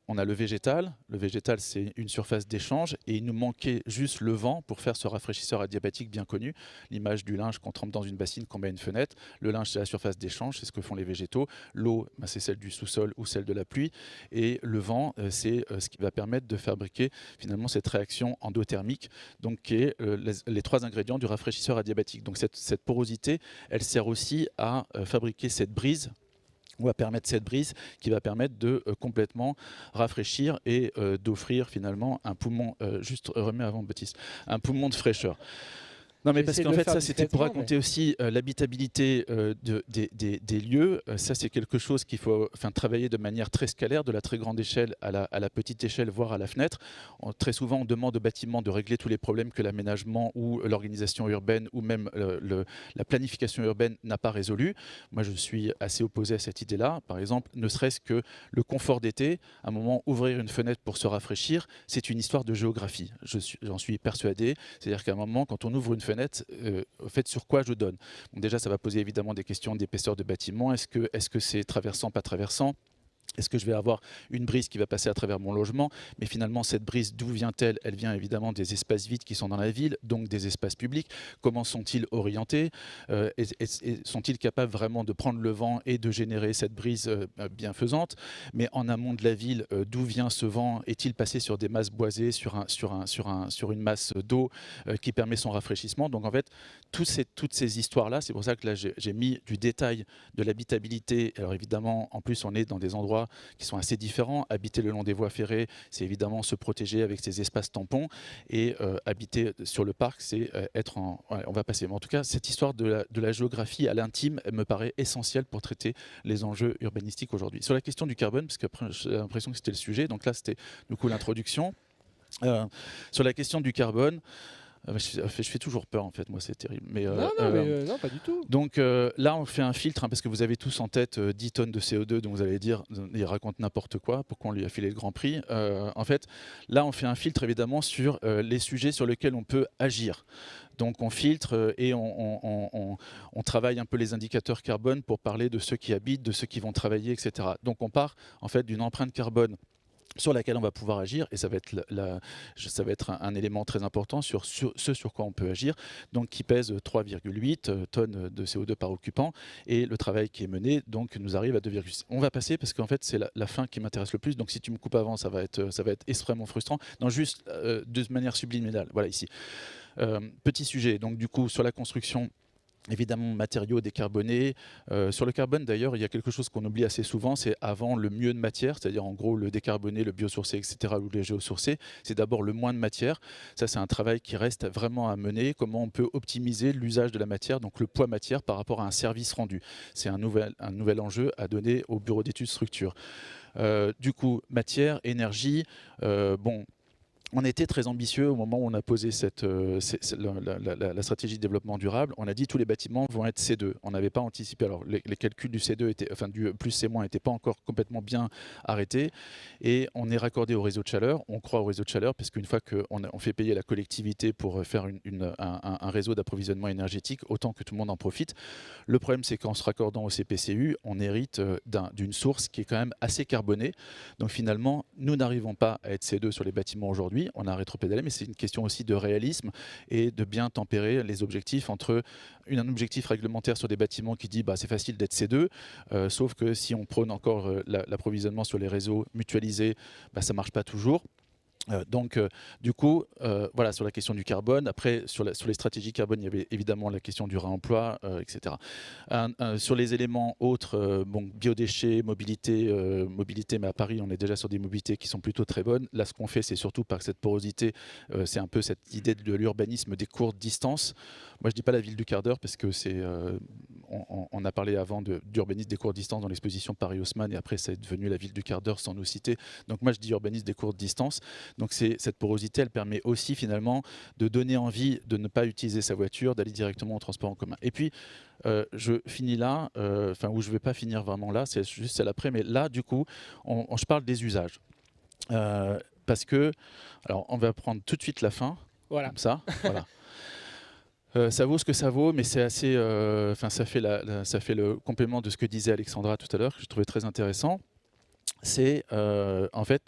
on a le végétal. Le végétal, c'est une surface d'échange et il nous manquait juste le vent pour faire ce rafraîchisseur adiabatique bien connu. L'image du linge qu'on trempe dans une bassine, qu'on met à une fenêtre. Le linge, c'est la surface d'échange, c'est ce que font les végétaux. L'eau, c'est celle du sous-sol ou celle de la pluie. Et le vent, c'est ce qui va permettre de fabriquer finalement cette réaction endothermique, donc qui est les 3 ingrédients du rafraîchisseur adiabatique. Donc cette porosité, elle sert aussi à fabriquer cette brise, ou à permettre cette brise qui va permettre de complètement rafraîchir et d'offrir finalement un poumon, juste remets avant Baptiste, un poumon de fraîcheur. Non mais parce qu'en fait ça c'était pour raconter aussi l'habitabilité des lieux. Ça c'est quelque chose qu'il faut travailler de manière très scalaire, de la très grande échelle à la petite échelle, voire à la fenêtre. Très souvent on demande aux bâtiments de régler tous les problèmes que l'aménagement ou l'organisation urbaine ou même la planification urbaine n'a pas résolu. Moi je suis assez opposé à cette idée-là. Par exemple, ne serait-ce que le confort d'été, à un moment ouvrir une fenêtre pour se rafraîchir, c'est une histoire de géographie. J'en suis persuadé. C'est-à-dire qu'à un moment quand on ouvre une fenêtre, fait sur quoi je donne. Donc déjà, ça va poser évidemment des questions d'épaisseur de bâtiment. Est-ce que c'est traversant, pas traversant ? Est-ce que je vais avoir une brise qui va passer à travers mon logement? Mais finalement, cette brise, d'où vient-elle? Elle vient évidemment des espaces vides qui sont dans la ville, donc des espaces publics. Comment sont-ils orientés? Sont-ils capables vraiment de prendre le vent et de générer cette brise bienfaisante? Mais en amont de la ville, d'où vient ce vent? Est-il passé sur des masses boisées, sur une masse d'eau qui permet son rafraîchissement? Donc en fait, toutes ces histoires-là, c'est pour ça que là, j'ai mis du détail de l'habitabilité. Alors évidemment, en plus, on est dans des endroits qui sont assez différents. Habiter le long des voies ferrées, c'est évidemment se protéger avec ces espaces tampons, et habiter sur le parc, c'est être en... Ouais, on va passer. Mais en tout cas, cette histoire de la géographie à l'intime, elle me paraît essentielle pour traiter les enjeux urbanistiques aujourd'hui. Sur la question du carbone, parce que j'ai l'impression que c'était le sujet, donc là c'était du coup l'introduction. Sur la question du carbone, je fais toujours peur en fait, moi c'est terrible. Mais, non, pas du tout. Donc là on fait un filtre, parce que vous avez tous en tête 10 tonnes de CO2, donc vous allez dire, il raconte n'importe quoi, pourquoi on lui a filé le grand prix. En fait, là on fait un filtre évidemment sur les sujets sur lesquels on peut agir. Donc on filtre et on travaille un peu les indicateurs carbone pour parler de ceux qui habitent, de ceux qui vont travailler, etc. Donc on part en fait d'une empreinte carbone sur laquelle on va pouvoir agir, et ça va être un élément très important sur ce sur quoi on peut agir, donc qui pèse 3,8 tonnes de CO2 par occupant, et le travail qui est mené donc nous arrive à 2,6. On va passer, parce qu'en fait c'est la fin qui m'intéresse le plus, donc si tu me coupes avant ça va être extrêmement frustrant. Non, juste de manière subliminale, voilà ici. Petit sujet, donc du coup sur la construction, évidemment, matériaux décarbonés. Sur le carbone, d'ailleurs, il y a quelque chose qu'on oublie assez souvent, c'est avant le mieux de matière, c'est-à-dire en gros le décarboné, le biosourcé, etc., ou le géosourcé, c'est d'abord le moins de matière. Ça, c'est un travail qui reste vraiment à mener. Comment on peut optimiser l'usage de la matière, donc le poids matière par rapport à un service rendu. C'est un nouvel enjeu à donner au bureau d'études structure. Du coup, matière, énergie, bon... On était très ambitieux au moment où on a posé la stratégie de développement durable. On a dit tous les bâtiments vont être C2. On n'avait pas anticipé. Alors les calculs du C2 du plus C- n'étaient pas encore complètement bien arrêtés. Et on est raccordé au réseau de chaleur. On croit au réseau de chaleur parce qu'une fois qu'on fait payer la collectivité pour faire un réseau d'approvisionnement énergétique, autant que tout le monde en profite. Le problème, c'est qu'en se raccordant au CPCU, on hérite d'une source qui est quand même assez carbonée. Donc finalement, nous n'arrivons pas à être C2 sur les bâtiments aujourd'hui. On a rétropédalé, mais c'est une question aussi de réalisme et de bien tempérer les objectifs entre un objectif réglementaire sur des bâtiments qui dit c'est facile d'être C2, sauf que si on prône encore l'approvisionnement sur les réseaux mutualisés, ça ne marche pas toujours. Donc, du coup, voilà, sur la question du carbone. Après, sur les stratégies carbone, il y avait évidemment la question du réemploi, etc. Sur les éléments autres, biodéchets, mobilité, mais à Paris, on est déjà sur des mobilités qui sont plutôt très bonnes. Là, ce qu'on fait, c'est surtout par cette porosité, c'est un peu cette idée de l'urbanisme des courtes distances. Moi, je ne dis pas la ville du quart d'heure, parce que c'est... on a parlé avant d'urbanisme des courtes distances dans l'exposition Paris-Haussmann, et après, c'est devenu la ville du quart d'heure sans nous citer. Donc moi, je dis urbanisme des courtes distances. Donc cette porosité, elle permet aussi finalement de donner envie de ne pas utiliser sa voiture, d'aller directement au transport en commun. Et puis, je finis là, où je ne vais pas finir vraiment là, c'est juste celle après, mais là, du coup, je parle des usages. Parce que, alors on va prendre tout de suite la fin, voilà. Comme ça, voilà. Ça vaut ce que ça vaut, mais c'est assez. Ça fait le complément de ce que disait Alexandra tout à l'heure, que je trouvais très intéressant. C'est en fait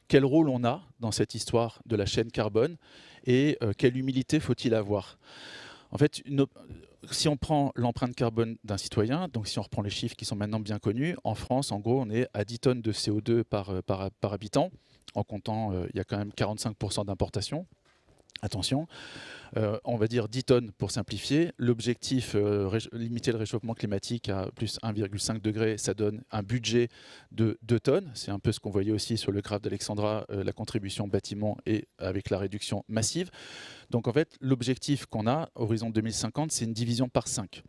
quel rôle on a dans cette histoire de la chaîne carbone et quelle humilité faut-il avoir. En fait, si on prend l'empreinte carbone d'un citoyen, donc si on reprend les chiffres qui sont maintenant bien connus, en France, en gros, on est à 10 tonnes de CO2 par habitant, en comptant, il y a quand même 45% d'importation. Attention, on va dire 10 tonnes pour simplifier. L'objectif, limiter le réchauffement climatique à plus 1,5 degré, ça donne un budget de 2 tonnes. C'est un peu ce qu'on voyait aussi sur le graphe d'Alexandra, la contribution bâtiment et avec la réduction massive. Donc en fait, l'objectif qu'on a, horizon 2050, c'est une division par 5.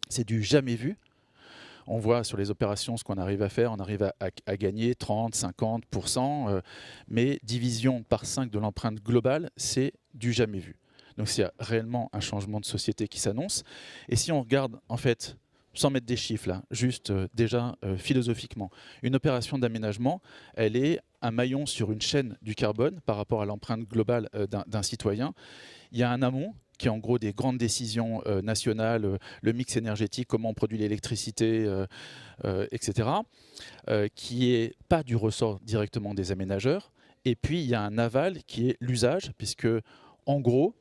C'est du jamais vu. On voit sur les opérations ce qu'on arrive à faire, on arrive à gagner 30, 50%, mais division par 5 de l'empreinte globale, c'est du jamais vu. Donc c'est réellement un changement de société qui s'annonce. Et si on regarde, en fait, sans mettre des chiffres là, juste déjà philosophiquement, une opération d'aménagement, elle est un maillon sur une chaîne du carbone par rapport à l'empreinte globale d'un citoyen. Il y a un amont qui est en gros des grandes décisions nationales, le mix énergétique, comment on produit l'électricité, etc., qui n'est pas du ressort directement des aménageurs. Et puis, il y a un aval qui est l'usage, puisque, en gros,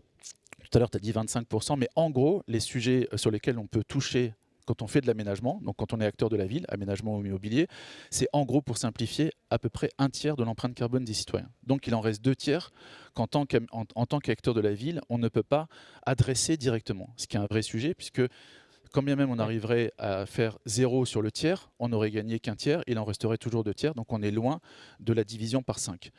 tout à l'heure, tu as dit 25%, mais en gros, les sujets sur lesquels on peut toucher quand on fait de l'aménagement, donc quand on est acteur de la ville, aménagement immobilier, c'est en gros, pour simplifier, à peu près un tiers de l'empreinte carbone des citoyens. Donc il en reste 2 tiers qu'en tant qu'acteur de la ville, on ne peut pas adresser directement. Ce qui est un vrai sujet, puisque quand bien même on arriverait à faire 0 sur le tiers, on n'aurait gagné qu'un tiers, il en resterait toujours 2 tiers, donc on est loin de la division par 5.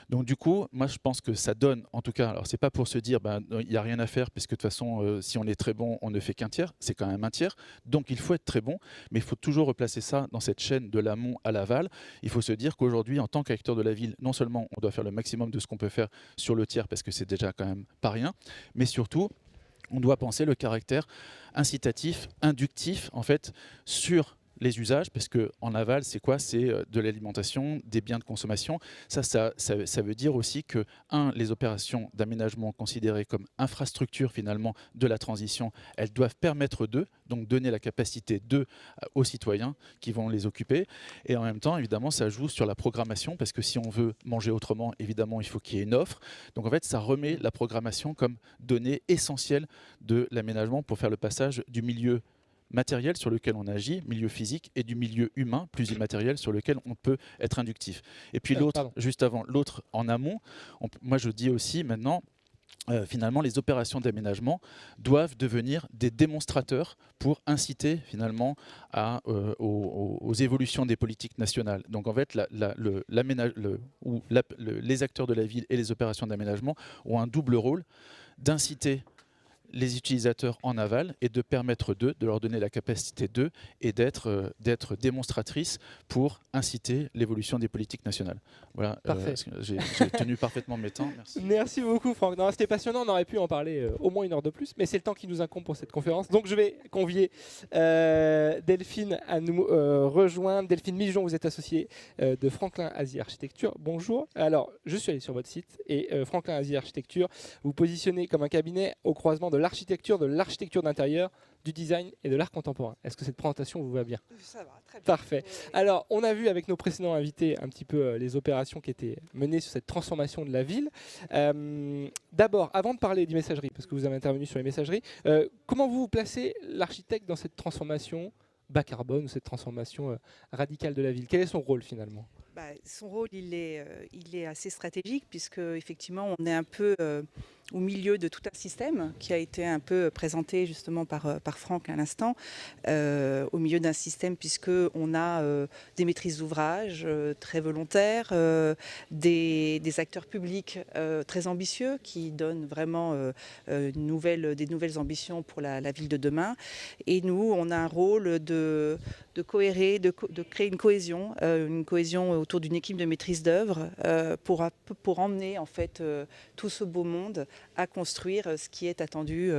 Donc du coup, moi je pense que ça donne, en tout cas, alors c'est pas pour se dire il n'y a rien à faire, parce que de toute façon, si on est très bon, on ne fait qu'un tiers, c'est quand même un tiers, donc il faut être très bon, mais il faut toujours replacer ça dans cette chaîne de l'amont à l'aval. Il faut se dire qu'aujourd'hui, en tant qu'acteur de la ville, non seulement on doit faire le maximum de ce qu'on peut faire sur le tiers, parce que c'est déjà quand même pas rien, mais surtout, on doit penser le caractère incitatif, inductif, en fait, sur les usages, parce qu'en aval, c'est quoi? C'est de l'alimentation, des biens de consommation. Ça veut dire aussi que, les opérations d'aménagement considérées comme infrastructures finalement de la transition, elles doivent permettre donc donner la capacité aux citoyens qui vont les occuper. Et en même temps, évidemment, ça joue sur la programmation, parce que si on veut manger autrement, évidemment, il faut qu'il y ait une offre. Donc en fait, ça remet la programmation comme donnée essentielle de l'aménagement pour faire le passage du milieu matériel sur lequel on agit, milieu physique, et du milieu humain, plus immatériel, sur lequel on peut être inductif. Et puis l'autre, juste avant, l'autre en amont, moi je dis aussi maintenant, finalement, les opérations d'aménagement doivent devenir des démonstrateurs pour inciter finalement aux évolutions des politiques nationales. Donc en fait, les acteurs de la ville et les opérations d'aménagement ont un double rôle d'inciter les utilisateurs en aval et de permettre de leur donner la capacité et d'être démonstratrices pour inciter l'évolution des politiques nationales. Voilà, j'ai tenu parfaitement mes temps. Merci. Merci beaucoup Franck. C'était passionnant, on aurait pu en parler au moins 1 heure de plus, mais c'est le temps qui nous incombe pour cette conférence. Donc je vais convier Delphine à nous rejoindre. Delphine Mijon, vous êtes associée de Franklin Asie Architecture. Bonjour. Alors, je suis allé sur votre site et Franklin Asie Architecture, vous positionnez comme un cabinet au croisement de l'architecture d'intérieur, du design et de l'art contemporain. Est-ce que cette présentation vous va bien? Ça va, très bien. Parfait. Alors, on a vu avec nos précédents invités un petit peu les opérations qui étaient menées sur cette transformation de la ville. D'abord, avant de parler des messageries, parce que vous avez intervenu sur les messageries, comment vous placez l'architecte dans cette transformation bas carbone, cette transformation radicale de la ville? Quel est son rôle finalement? Son rôle, il est assez stratégique, puisque effectivement, on est un peu au milieu de tout un système qui a été un peu présenté justement par Franck à l'instant, au milieu d'un système puisqu'on a des maîtrises d'ouvrage très volontaires, des acteurs publics très ambitieux qui donnent vraiment des nouvelles ambitions pour la ville de demain. Et nous, on a un rôle de cohérer, de créer une cohésion autour d'une équipe de maîtrise d'œuvre pour emmener en fait tout ce beau monde à construire ce qui est attendu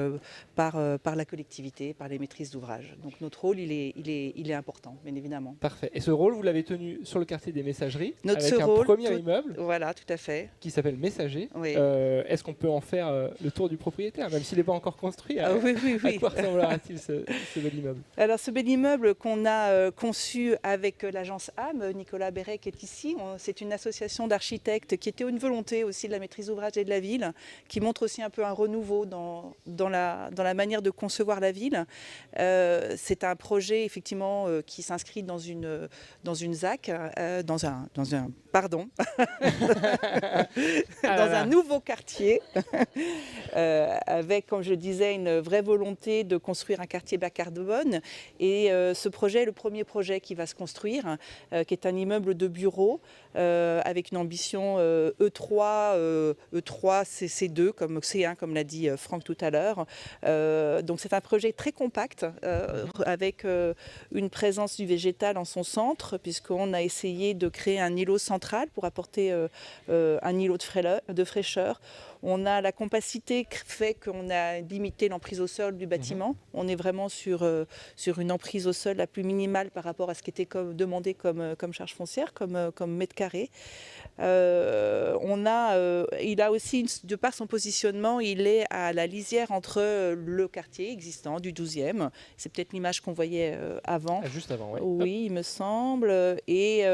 par la collectivité, par les maîtrises d'ouvrage. Donc notre rôle, il est important, bien évidemment. Parfait. Et ce rôle, vous l'avez tenu sur le quartier des Messageries, Notre avec un rôle, premier immeuble Voilà, tout à fait. qui s'appelle Messager. Oui. Est-ce qu'on peut en faire le tour du propriétaire, même s'il n'est pas encore construit? Oui, À quoi ressemblera-t-il ce bel immeuble? Alors ce bel immeuble qu'on a conçu avec l'agence AM, Nicolas Bérec est ici. C'est une association d'architectes qui était une volonté aussi de la maîtrise d'ouvrage et de la ville, qui montre aussi un peu un renouveau dans la manière de concevoir la ville. C'est un projet effectivement qui s'inscrit dans une ZAC, dans un nouveau quartier, avec, comme je disais, une vraie volonté de construire un quartier bas carbone. Et ce projet est le premier projet qui va se construire, qui est un immeuble de bureaux avec une ambition E3, C2, comme C1, comme l'a dit Franck tout à l'heure. Donc c'est un projet très compact, avec une présence du végétal en son centre, puisqu'on a essayé de créer un îlot central pour apporter un îlot de fraîcheur. On a la compacité fait qu'on a limité l'emprise au sol du bâtiment. On est vraiment sur une emprise au sol la plus minimale par rapport à ce qui était demandé comme charge foncière, comme mètre carré. Il a aussi, de par son positionnement, il est à la lisière entre le quartier existant du 12e. C'est peut-être l'image qu'on voyait avant. Juste avant, oui. Oui, il me semble. Et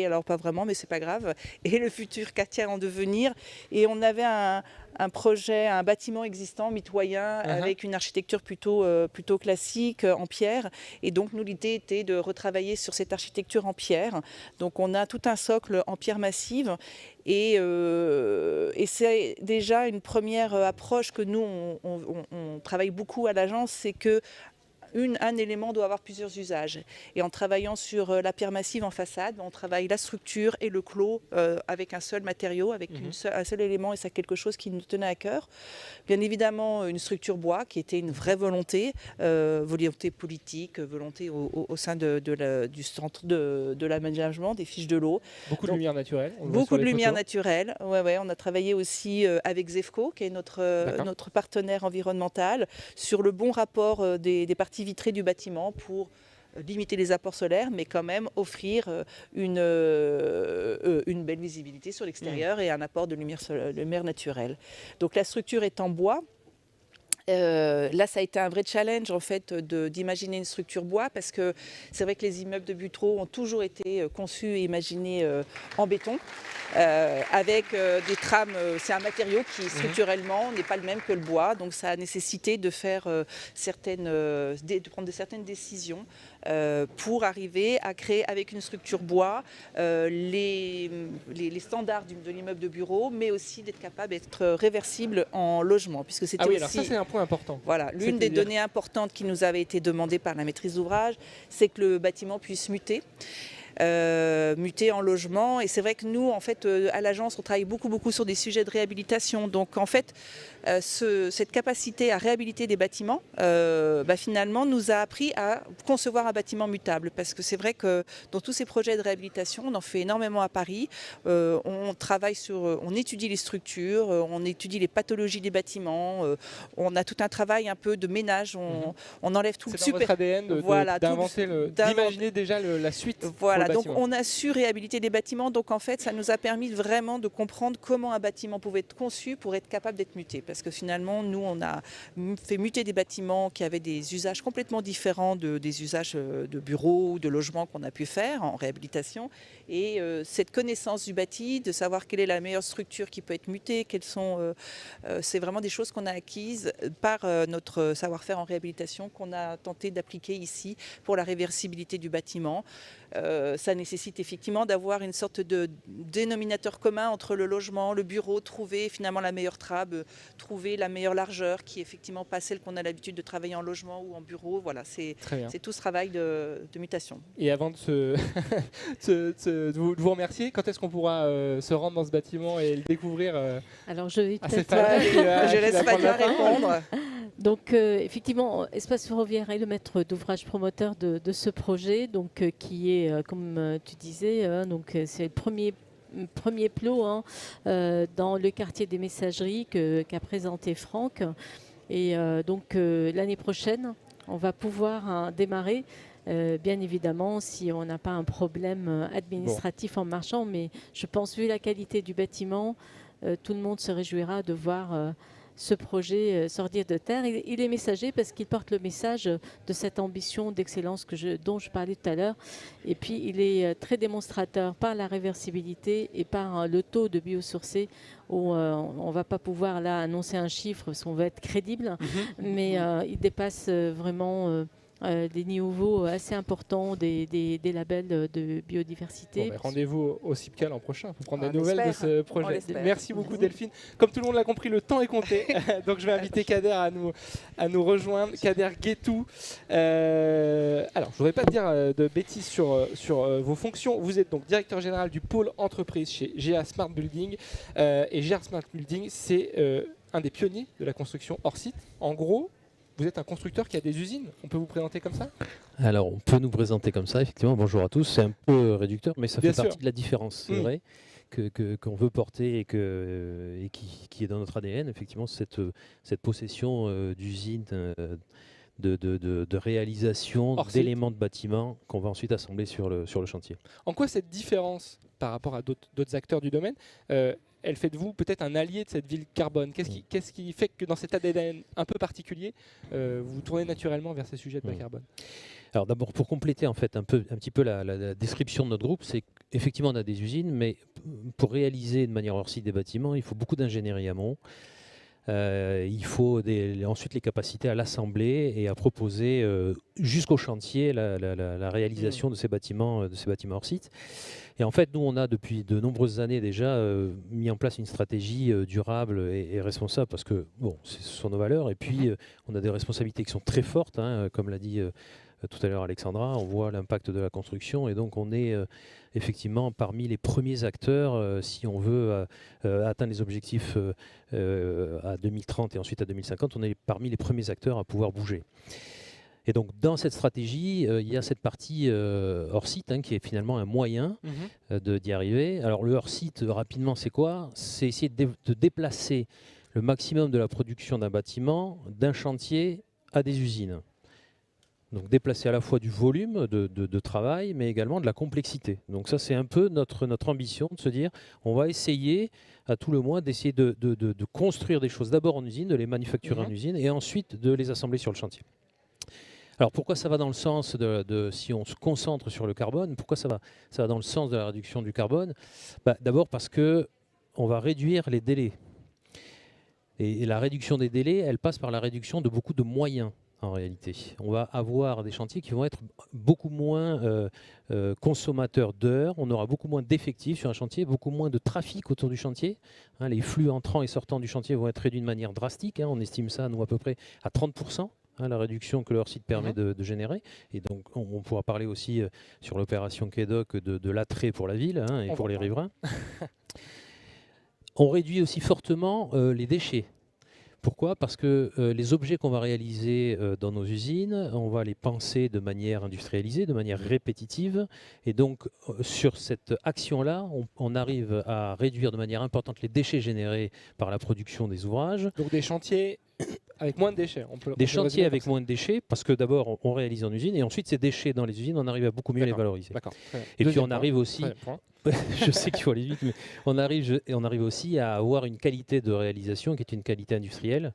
alors, pas vraiment, mais c'est pas grave. Et le futur quartier en devenir. Et on avait un projet, un bâtiment existant, mitoyen, avec une architecture plutôt classique, en pierre. Et donc, nous, l'idée était de retravailler sur cette architecture en pierre. Donc, on a tout un socle en pierre massive. Et c'est déjà une première approche que nous, on travaille beaucoup à l'agence, c'est que un élément doit avoir plusieurs usages. Et en travaillant sur la pierre massive en façade, on travaille la structure et le clos avec un seul matériau, avec un seul élément, et c'est quelque chose qui nous tenait à cœur. Bien évidemment, une structure bois qui était une vraie volonté politique, volonté au sein du centre de l'aménagement, des fiches de l'eau. Beaucoup de lumière naturelle. Beaucoup de lumière naturelle. Ouais, on a travaillé aussi avec Zefco, qui est notre partenaire environnemental, sur le bon rapport des parties vitrées du bâtiment pour limiter les apports solaires, mais quand même offrir une belle visibilité sur l'extérieur et un apport de lumière naturelle. Donc la structure est en bois. Là, ça a été un vrai challenge en fait d'imaginer une structure bois, parce que c'est vrai que les immeubles de Buttereau ont toujours été conçus et imaginés en béton, avec des trames. C'est un matériau qui structurellement n'est pas le même que le bois, donc ça a nécessité de faire de prendre certaines décisions pour arriver à créer avec une structure bois les standards de l'immeuble de bureau, mais aussi d'être capable d'être réversible en logement, puisque c'était aussi... Alors ça, c'est un point important. Voilà, l'une des données importantes qui nous avait été demandée par la maîtrise d'ouvrage, c'est que le bâtiment puisse muter en logement. Et c'est vrai que nous, en fait, à l'agence, on travaille beaucoup sur des sujets de réhabilitation. Donc, en fait, cette capacité à réhabiliter des bâtiments, finalement, nous a appris à concevoir un bâtiment mutable. Parce que c'est vrai que dans tous ces projets de réhabilitation, on en fait énormément à Paris. On travaille on étudie les structures, on étudie les pathologies des bâtiments. On a tout un travail un peu de ménage. On enlève tout le super. C'est dans votre ADN d'imaginer déjà la suite. Voilà, donc on a su réhabiliter des bâtiments. Donc en fait, ça nous a permis vraiment de comprendre comment un bâtiment pouvait être conçu pour être capable d'être muté. Parce que finalement, nous, on a fait muter des bâtiments qui avaient des usages complètement différents des usages de bureaux ou de logements qu'on a pu faire en réhabilitation. Et cette connaissance du bâti, de savoir quelle est la meilleure structure qui peut être mutée, c'est vraiment des choses qu'on a acquises par notre savoir-faire en réhabilitation, qu'on a tenté d'appliquer ici pour la réversibilité du bâtiment. Ça nécessite effectivement d'avoir une sorte de dénominateur commun entre le logement, le bureau, trouver finalement la meilleure trabe, trouver la meilleure largeur, qui est effectivement pas celle qu'on a l'habitude de travailler en logement ou en bureau. Voilà, c'est tout ce travail de mutation. Et avant de vous remercier, quand est-ce qu'on pourra se rendre dans ce bâtiment et le découvrir? Alors je vais peut-être... je laisse Fabien répondre. Donc effectivement, Espace Ferroviaire est le maître d'ouvrage promoteur de ce projet, donc qui est, comme tu disais, donc c'est le premier premier plot dans le quartier des messageries qu'a présenté Franck. Et donc l'année prochaine, on va pouvoir démarrer. Bien évidemment, si on n'a pas un problème administratif en marchant, mais je pense, vu la qualité du bâtiment, tout le monde se réjouira de voir ce projet sortir de terre. Il est messager parce qu'il porte le message de cette ambition d'excellence dont je parlais tout à l'heure. Et puis, il est très démonstrateur par la réversibilité et par le taux de biosourcé où on ne va pas pouvoir là annoncer un chiffre parce qu'on va être crédible, mais il dépasse vraiment des niveaux assez importants des labels de biodiversité. Bon, rendez-vous au CIPCA l'an prochain pour prendre des On nouvelles de espère, ce projet. l'espère. Merci beaucoup Delphine. Comme tout le monde l'a compris, le temps est compté. Donc je vais inviter Kader à nous rejoindre. Kader Guétou. Alors je ne voudrais pas dire de bêtises sur vos fonctions. Vous êtes donc directeur général du pôle entreprise chez GA Smart Building. Et GA Smart Building, c'est un des pionniers de la construction hors site. En gros, vous êtes un constructeur qui a des usines. On peut vous présenter comme ça ? Alors, on peut nous présenter comme ça, effectivement. Bonjour à tous. C'est un peu réducteur, mais ça Bien fait sûr. partie de la différence, c'est vrai, qu'on veut porter et qui est dans notre ADN, effectivement, cette possession d'usines, de réalisation Hors site. d'éléments de bâtiments qu'on va ensuite assembler sur le chantier. En quoi cette différence par rapport à d'autres acteurs du domaine elle fait de vous peut-être un allié de cette ville carbone. Qu'est-ce qui fait que dans cet ADN un peu particulier, vous vous tournez naturellement vers ces sujets de bas carbone ? Alors d'abord, pour compléter en fait un petit peu la description de notre groupe, c'est qu'effectivement on a des usines, mais pour réaliser de manière hors site des bâtiments, il faut beaucoup d'ingénierie amont. Il faut ensuite les capacités à l'assembler et à proposer jusqu'au chantier la réalisation de ces bâtiments hors site. Et en fait, nous, on a depuis de nombreuses années déjà mis en place une stratégie durable et responsable parce que, bon, ce sont nos valeurs. Et puis, on a des responsabilités qui sont très fortes, comme l'a dit tout à l'heure Alexandra. On voit l'impact de la construction et donc on est effectivement parmi les premiers acteurs si on veut atteindre les objectifs à 2030 et ensuite à 2050. On est parmi les premiers acteurs à pouvoir bouger. Et donc, dans cette stratégie, il y a cette partie hors site qui est finalement un moyen d'y arriver. Alors, le hors site, rapidement, c'est quoi ? C'est essayer de déplacer le maximum de la production d'un bâtiment d'un chantier à des usines. Donc, déplacer à la fois du volume de travail, mais également de la complexité. Donc, ça, c'est un peu notre ambition de se dire, on va essayer à tout le moins d'essayer de construire des choses d'abord en usine, de les manufacturer en usine, et ensuite de les assembler sur le chantier. Alors pourquoi ça va dans le sens si on se concentre sur le carbone, pourquoi ça va dans le sens de la réduction du carbone ? D'abord parce qu'on va réduire les délais. Et la réduction des délais, elle passe par la réduction de beaucoup de moyens en réalité. On va avoir des chantiers qui vont être beaucoup moins consommateurs d'heures, on aura beaucoup moins d'effectifs sur un chantier, beaucoup moins de trafic autour du chantier. Les flux entrants et sortants du chantier vont être réduits de manière drastique, on estime ça, nous, à peu près à 30%. La réduction que leur site permet de générer. Et donc, on pourra parler aussi sur l'opération KEDOC de l'attrait pour la ville et pour les riverains. On réduit aussi fortement les déchets. Pourquoi ? Parce que les objets qu'on va réaliser dans nos usines, on va les penser de manière industrialisée, de manière répétitive. Et donc, sur cette action-là, on arrive à réduire de manière importante les déchets générés par la production des ouvrages. Donc des chantiers avec moins de déchets. Des chantiers avec moins de déchets, parce que d'abord, on réalise en usine, et ensuite, ces déchets dans les usines, on arrive à beaucoup mieux les valoriser. Et puis, on arrive aussi... Je sais qu'il faut aller vite, mais on arrive aussi à avoir une qualité de réalisation qui est une qualité industrielle.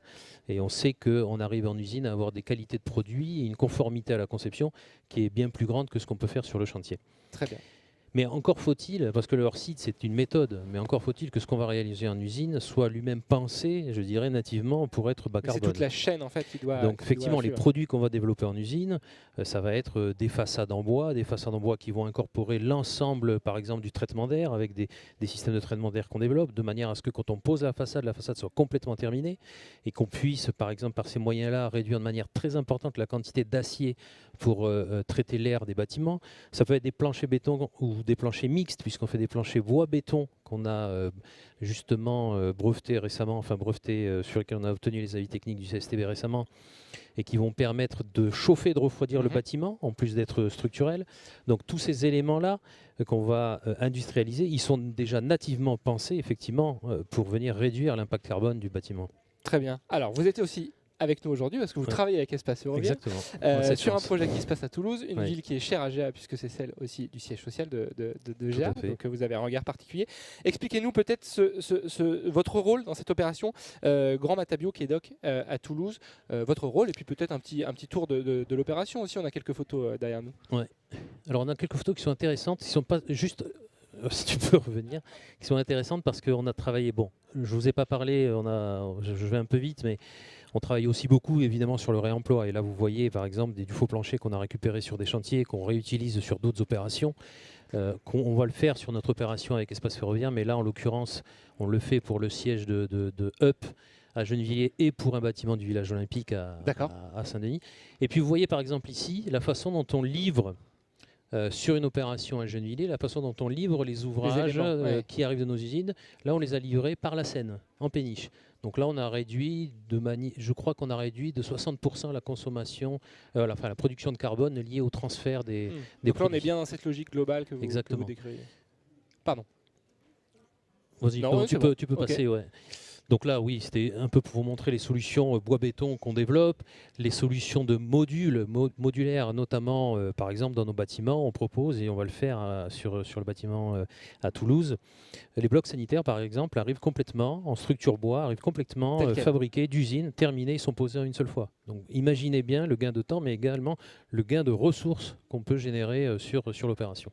Et on sait qu'on arrive en usine à avoir des qualités de produits et une conformité à la conception qui est bien plus grande que ce qu'on peut faire sur le chantier. Très bien. Mais encore faut-il, parce que le hors-site c'est une méthode, mais encore faut-il que ce qu'on va réaliser en usine soit lui-même pensé, je dirais nativement, pour être bas carbone. C'est toute la chaîne en fait qui doit. Donc effectivement, les produits qu'on va développer en usine, ça va être des façades en bois qui vont incorporer l'ensemble, par exemple, du traitement d'air avec des systèmes de traitement d'air qu'on développe, de manière à ce que quand on pose la façade soit complètement terminée et qu'on puisse, par exemple, par ces moyens-là, réduire de manière très importante la quantité d'acier pour traiter l'air des bâtiments. Ça peut être des planchers béton ou des planchers mixtes, puisqu'on fait des planchers bois-béton qu'on a justement brevetés récemment, sur lesquels on a obtenu les avis techniques du CSTB récemment, et qui vont permettre de chauffer et de refroidir le bâtiment, en plus d'être structurels. Donc tous ces éléments-là qu'on va industrialiser, ils sont déjà nativement pensés, effectivement, pour venir réduire l'impact carbone du bâtiment. Très bien. Alors, vous étiez aussi avec nous aujourd'hui parce que vous travaillez avec Espace Ferroviaire. Exactement. Sur un projet qui se passe à Toulouse, une ville qui est chère à GA puisque c'est celle aussi du siège social de GA, donc vous avez un regard particulier. Expliquez-nous peut-être votre rôle dans cette opération Grand Matabio qui est doc à Toulouse, votre rôle et puis peut-être un petit tour de l'opération aussi. On a quelques photos derrière nous. Ouais. Alors on a quelques photos qui sont intéressantes, qui ne sont pas juste... si tu peux revenir, qui sont intéressantes parce qu'on a travaillé, bon, je ne vous ai pas parlé, je vais un peu vite, mais on travaille aussi beaucoup évidemment sur le réemploi. Et là, vous voyez par exemple du faux plancher qu'on a récupéré sur des chantiers, qu'on réutilise sur d'autres opérations. On va le faire sur notre opération avec Espace Ferroviaire, mais là, en l'occurrence, on le fait pour le siège de UP à Gennevilliers et pour un bâtiment du village olympique à Saint-Denis. Et puis vous voyez par exemple ici la façon dont on livre sur une opération à Gennevilliers, la façon dont on livre les ouvrages qui arrivent de nos usines. Là, on les a livrés par la Seine, en péniche. Donc là, on a réduit je crois qu'on a réduit de 60% la consommation, la production de carbone liée au transfert des Donc produits. là, on est bien dans cette logique globale que vous décrivez. Pardon. Vas-y, tu peux passer, ouais. Donc là, oui, c'était un peu pour vous montrer les solutions bois-béton qu'on développe, les solutions de modules modulaires, notamment, par exemple, dans nos bâtiments, on propose, et on va le faire sur le bâtiment à Toulouse. Les blocs sanitaires, par exemple, arrivent complètement en structure bois, arrivent complètement fabriqués d'usine, terminés, ils sont posés en une seule fois. Donc imaginez bien le gain de temps, mais également le gain de ressources qu'on peut générer sur l'opération.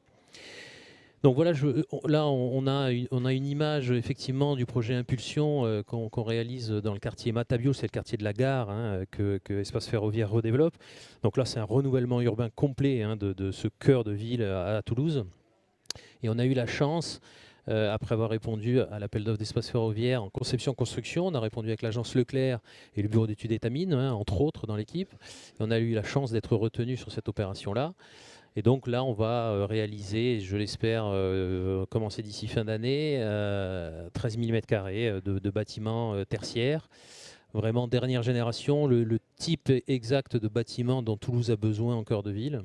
Donc voilà, là on a une image effectivement du projet Impulsion qu'on réalise dans le quartier Matabio, c'est le quartier de la gare que Espace Ferroviaire redéveloppe. Donc là c'est un renouvellement urbain complet de ce cœur de ville à Toulouse. Et on a eu la chance, après avoir répondu à l'appel d'offres d'Espace Ferroviaire en conception-construction, on a répondu avec l'agence Leclerc et le bureau d'études Étamines, entre autres dans l'équipe. Et on a eu la chance d'être retenu sur cette opération-là. Et donc là, on va réaliser, je l'espère, commencer d'ici fin d'année, 13 000 m² de bâtiments tertiaires. Vraiment dernière génération, le type exact de bâtiment dont Toulouse a besoin en cœur de ville.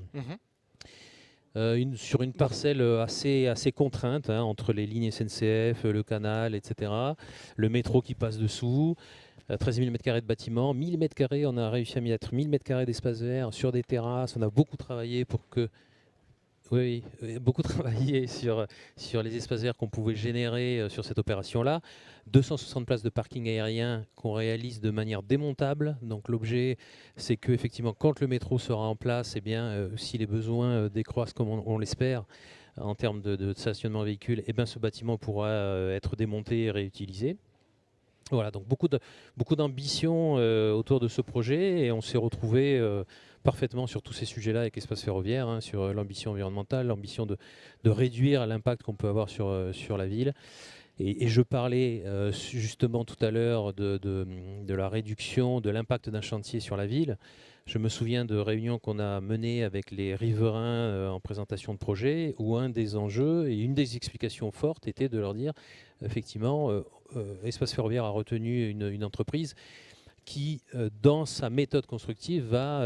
Sur une parcelle assez contrainte, entre les lignes SNCF, le canal, etc. Le métro qui passe dessous. 13 000 m² de bâtiment, 1000 m², on a réussi à mettre 1000 m² d'espace vert sur des terrasses. On a beaucoup travaillé pour que... Oui, beaucoup travaillé sur les espaces verts qu'on pouvait générer sur cette opération-là. 260 places de parking aérien qu'on réalise de manière démontable. Donc l'objet, c'est que effectivement, quand le métro sera en place, eh bien, si les besoins décroissent comme on l'espère en termes de stationnement véhicule, eh bien, ce bâtiment pourra être démonté et réutilisé. Voilà, donc beaucoup d'ambition autour de ce projet, et on s'est retrouvé parfaitement sur tous ces sujets-là avec Espace Ferroviaire, sur l'ambition environnementale, l'ambition de réduire l'impact qu'on peut avoir sur la ville. Et je parlais justement tout à l'heure de la réduction de l'impact d'un chantier sur la ville. Je me souviens de réunions qu'on a menées avec les riverains en présentation de projet, où un des enjeux et une des explications fortes était de leur dire, effectivement, Espace Ferroviaire a retenu une entreprise qui, dans sa méthode constructive, va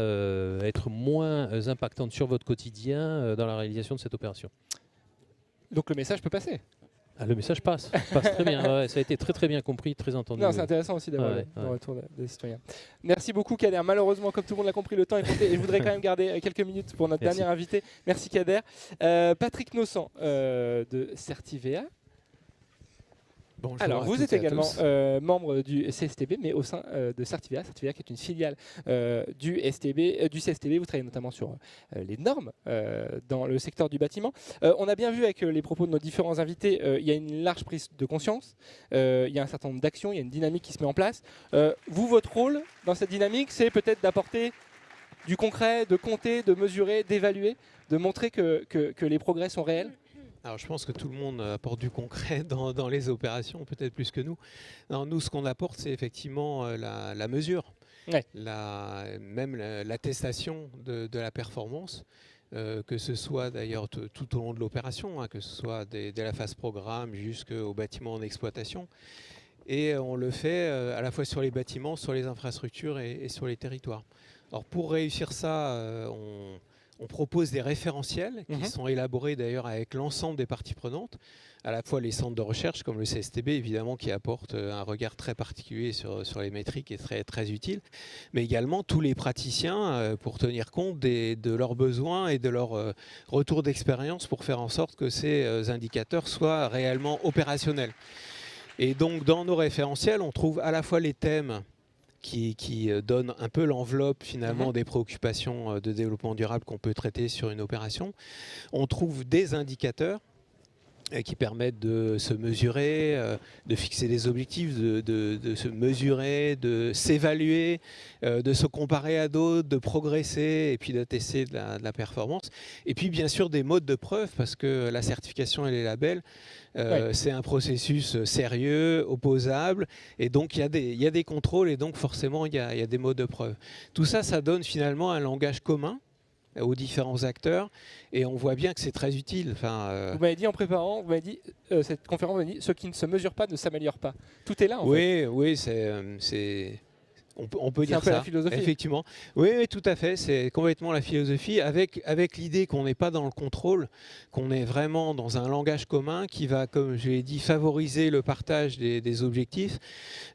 être moins impactante sur votre quotidien dans la réalisation de cette opération. Donc le message peut passer. Le message passe très bien. Ouais, ça a été très bien compris, très entendu. C'est intéressant aussi d'avoir le retour des citoyens. Merci beaucoup Kader. Malheureusement, comme tout le monde l'a compris, le temps est compté et je voudrais quand même garder quelques minutes pour notre dernier invité. Merci Kader. Patrick Nossan de Certivea. Bonjour. Alors, vous êtes également membre du CSTB, mais au sein de Certivea, qui est une filiale du CSTB. Vous travaillez notamment sur les normes dans le secteur du bâtiment. On a bien vu avec les propos de nos différents invités, il y a une large prise de conscience, il y a un certain nombre d'actions, il y a une dynamique qui se met en place. Vous, votre rôle dans cette dynamique, c'est peut-être d'apporter du concret, de compter, de mesurer, d'évaluer, de montrer que les progrès sont réels. Alors je pense que tout le monde apporte du concret dans les opérations, peut-être plus que nous. Non, nous, ce qu'on apporte, c'est effectivement la mesure, même l'attestation de la performance. que ce soit d'ailleurs tout au long de l'opération, hein, que ce soit dès la phase programme jusqu'au bâtiment en exploitation. Et on le fait à la fois sur les bâtiments, sur les infrastructures et sur les territoires. Alors pour réussir ça, on propose des référentiels qui sont élaborés d'ailleurs avec l'ensemble des parties prenantes, à la fois les centres de recherche comme le CSTB évidemment qui apporte un regard très particulier sur les métriques et très, très utile, mais également tous les praticiens pour tenir compte de leurs besoins et de leur retour d'expérience pour faire en sorte que ces indicateurs soient réellement opérationnels. Et donc dans nos référentiels, on trouve à la fois les thèmes qui donnent un peu l'enveloppe finalement des préoccupations de développement durable qu'on peut traiter sur une opération. On trouve des indicateurs qui permettent de se mesurer, de fixer des objectifs, de se mesurer, de s'évaluer, de se comparer à d'autres, de progresser et puis d'attester de la performance. Et puis bien sûr des modes de preuve parce que la certification et les labels, c'est un processus sérieux, opposable, et donc il y a des contrôles et donc forcément il y a des modes de preuve. Tout ça, ça donne finalement un langage commun aux différents acteurs et on voit bien que c'est très utile. Vous m'avez dit en préparant, vous m'avez dit cette conférence, vous m'avez dit ce qui ne se mesure pas ne s'améliore pas. Tout est là en fait. Oui, on peut dire ça, la philosophie. Effectivement. Oui, tout à fait, c'est complètement la philosophie, avec l'idée qu'on n'est pas dans le contrôle, qu'on est vraiment dans un langage commun qui va, comme je l'ai dit, favoriser le partage des objectifs,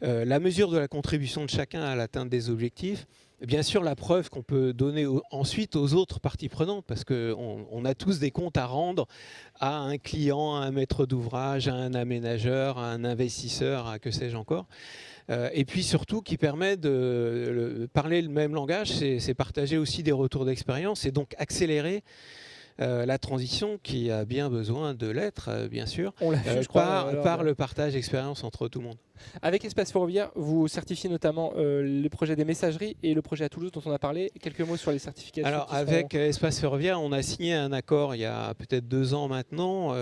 la mesure de la contribution de chacun à l'atteinte des objectifs. Bien sûr, la preuve qu'on peut donner ensuite aux autres parties prenantes, parce qu'on a tous des comptes à rendre à un client, à un maître d'ouvrage, à un aménageur, à un investisseur, à que sais-je encore. Et puis surtout qui permet de parler le même langage, c'est partager aussi des retours d'expérience et donc accélérer la transition qui a bien besoin de l'être, bien sûr, On l'a vu, je crois, par le partage d'expérience entre tout le monde. Avec Espace Ferroviaire, vous certifiez notamment le projet des messageries et le projet à Toulouse dont on a parlé. Quelques mots sur les certifications. Alors avec Espace Ferroviaire, on a signé un accord il y a peut-être 2 ans maintenant.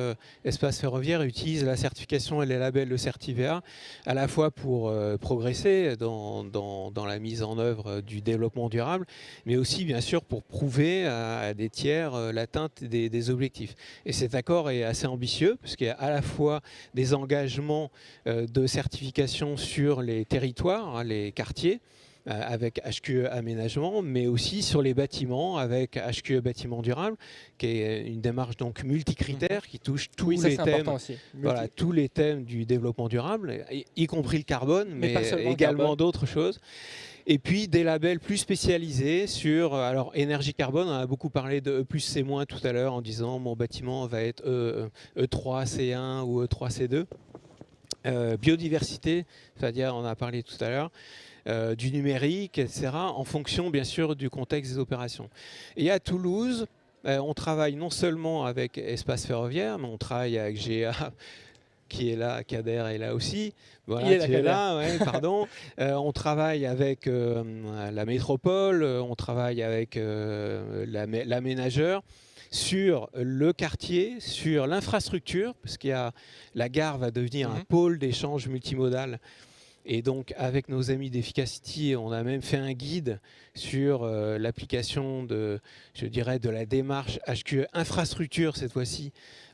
Espace Ferroviaire utilise la certification et les labels de Certivea à la fois pour progresser dans la mise en œuvre du développement durable, mais aussi bien sûr pour prouver à des tiers l'atteinte des objectifs. Et cet accord est assez ambitieux parce qu'il y a à la fois des engagements de certification sur les territoires, les quartiers, avec HQE Aménagement, mais aussi sur les bâtiments avec HQE Bâtiment Durable, qui est une démarche donc multicritère qui touche tous les thèmes, tous les thèmes du développement durable, y compris le carbone, mais également d'autres choses. Et puis des labels plus spécialisés sur, alors énergie carbone, on a beaucoup parlé de E+C- tout à l'heure en disant mon bâtiment va être E3C1 ou E3C2. Biodiversité, c'est-à-dire on a parlé tout à l'heure, du numérique, etc., en fonction bien sûr du contexte des opérations. Et à Toulouse, on travaille non seulement avec Espace Ferroviaire, mais on travaille avec GA, qui est là, Kader est là aussi. Voilà, tu es là, ouais, pardon. On travaille avec la métropole, on travaille avec l'aménageur, sur le quartier, sur l'infrastructure, parce qu'il y a la gare va devenir un pôle d'échange multimodal. Et donc, avec nos amis d'Efficacity, on a même fait un guide sur l'application de la démarche HQE infrastructure, cette fois-ci,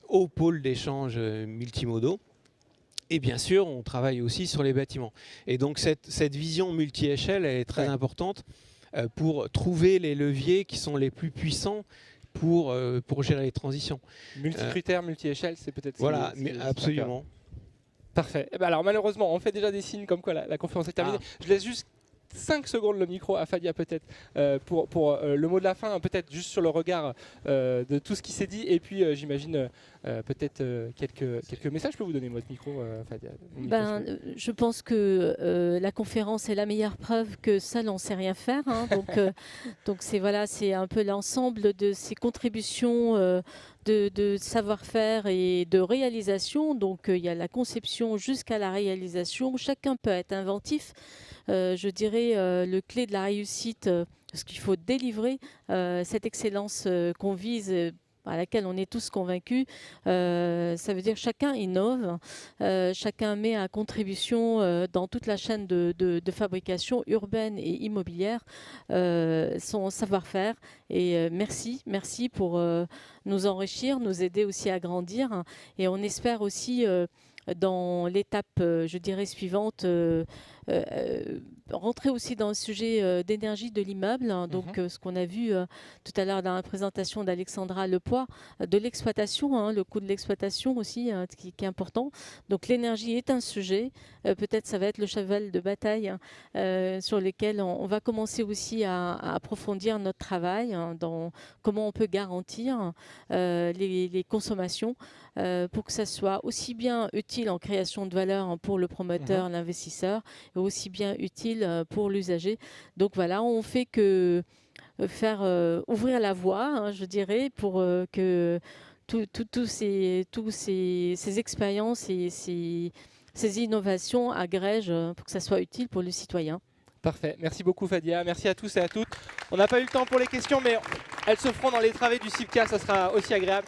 au pôle d'échange multimodaux. Et bien sûr, on travaille aussi sur les bâtiments. Et donc, cette vision multi-échelle, elle est très importante pour trouver les leviers qui sont les plus puissants pour gérer les transitions. Multicritères, multi-échelle, c'est peut-être... Voilà, absolument. Parfait. Et ben alors malheureusement, on fait déjà des signes comme quoi la conférence est terminée. Je laisse juste 5 secondes le micro à Fadia peut-être pour le mot de la fin, peut-être juste sur le regard de tout ce qui s'est dit et puis j'imagine peut-être quelques messages. Je peux vous donner votre micro, Fadia. Je pense que la conférence est la meilleure preuve que seul on ne sait rien faire. Hein. Donc c'est un peu l'ensemble de ces contributions de savoir-faire et de réalisation. Donc il y a la conception jusqu'à la réalisation. Chacun peut être inventif. Je dirais le clé de la réussite, parce qu'il faut délivrer cette excellence qu'on vise à laquelle on est tous convaincus. Ça veut dire chacun innove, chacun met à contribution dans toute la chaîne de fabrication urbaine et immobilière son savoir-faire. Et merci pour nous enrichir, nous aider aussi à grandir. Et on espère aussi dans l'étape, je dirais, suivante, rentrer aussi dans le sujet d'énergie de l'immeuble. Donc, ce qu'on a vu tout à l'heure dans la présentation d'Alexandra, le poids de l'exploitation, le coût de l'exploitation aussi, qui est important. Donc, l'énergie est un sujet. Peut-être ça va être le cheval de bataille sur lequel on va commencer aussi à approfondir notre travail dans comment on peut garantir les consommations pour que ça soit aussi bien utile en création de valeur pour le promoteur, l'investisseur, et aussi bien utile pour l'usager. Donc voilà, on fait que faire ouvrir la voie, je dirais, pour que tous ces expériences et ces innovations agrègent pour que ça soit utile pour le citoyen. Parfait. Merci beaucoup Fadia. Merci à tous et à toutes. On n'a pas eu le temps pour les questions, mais elles se feront dans les travées du CIPCA. Ça sera aussi agréable.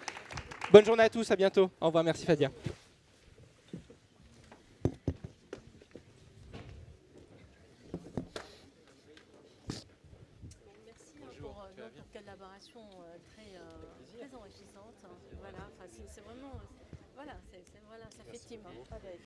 Bonne journée à tous. À bientôt. Au revoir. Merci Fadia. Merci pour notre collaboration très enrichissante. Voilà, c'est vraiment, ça fait team.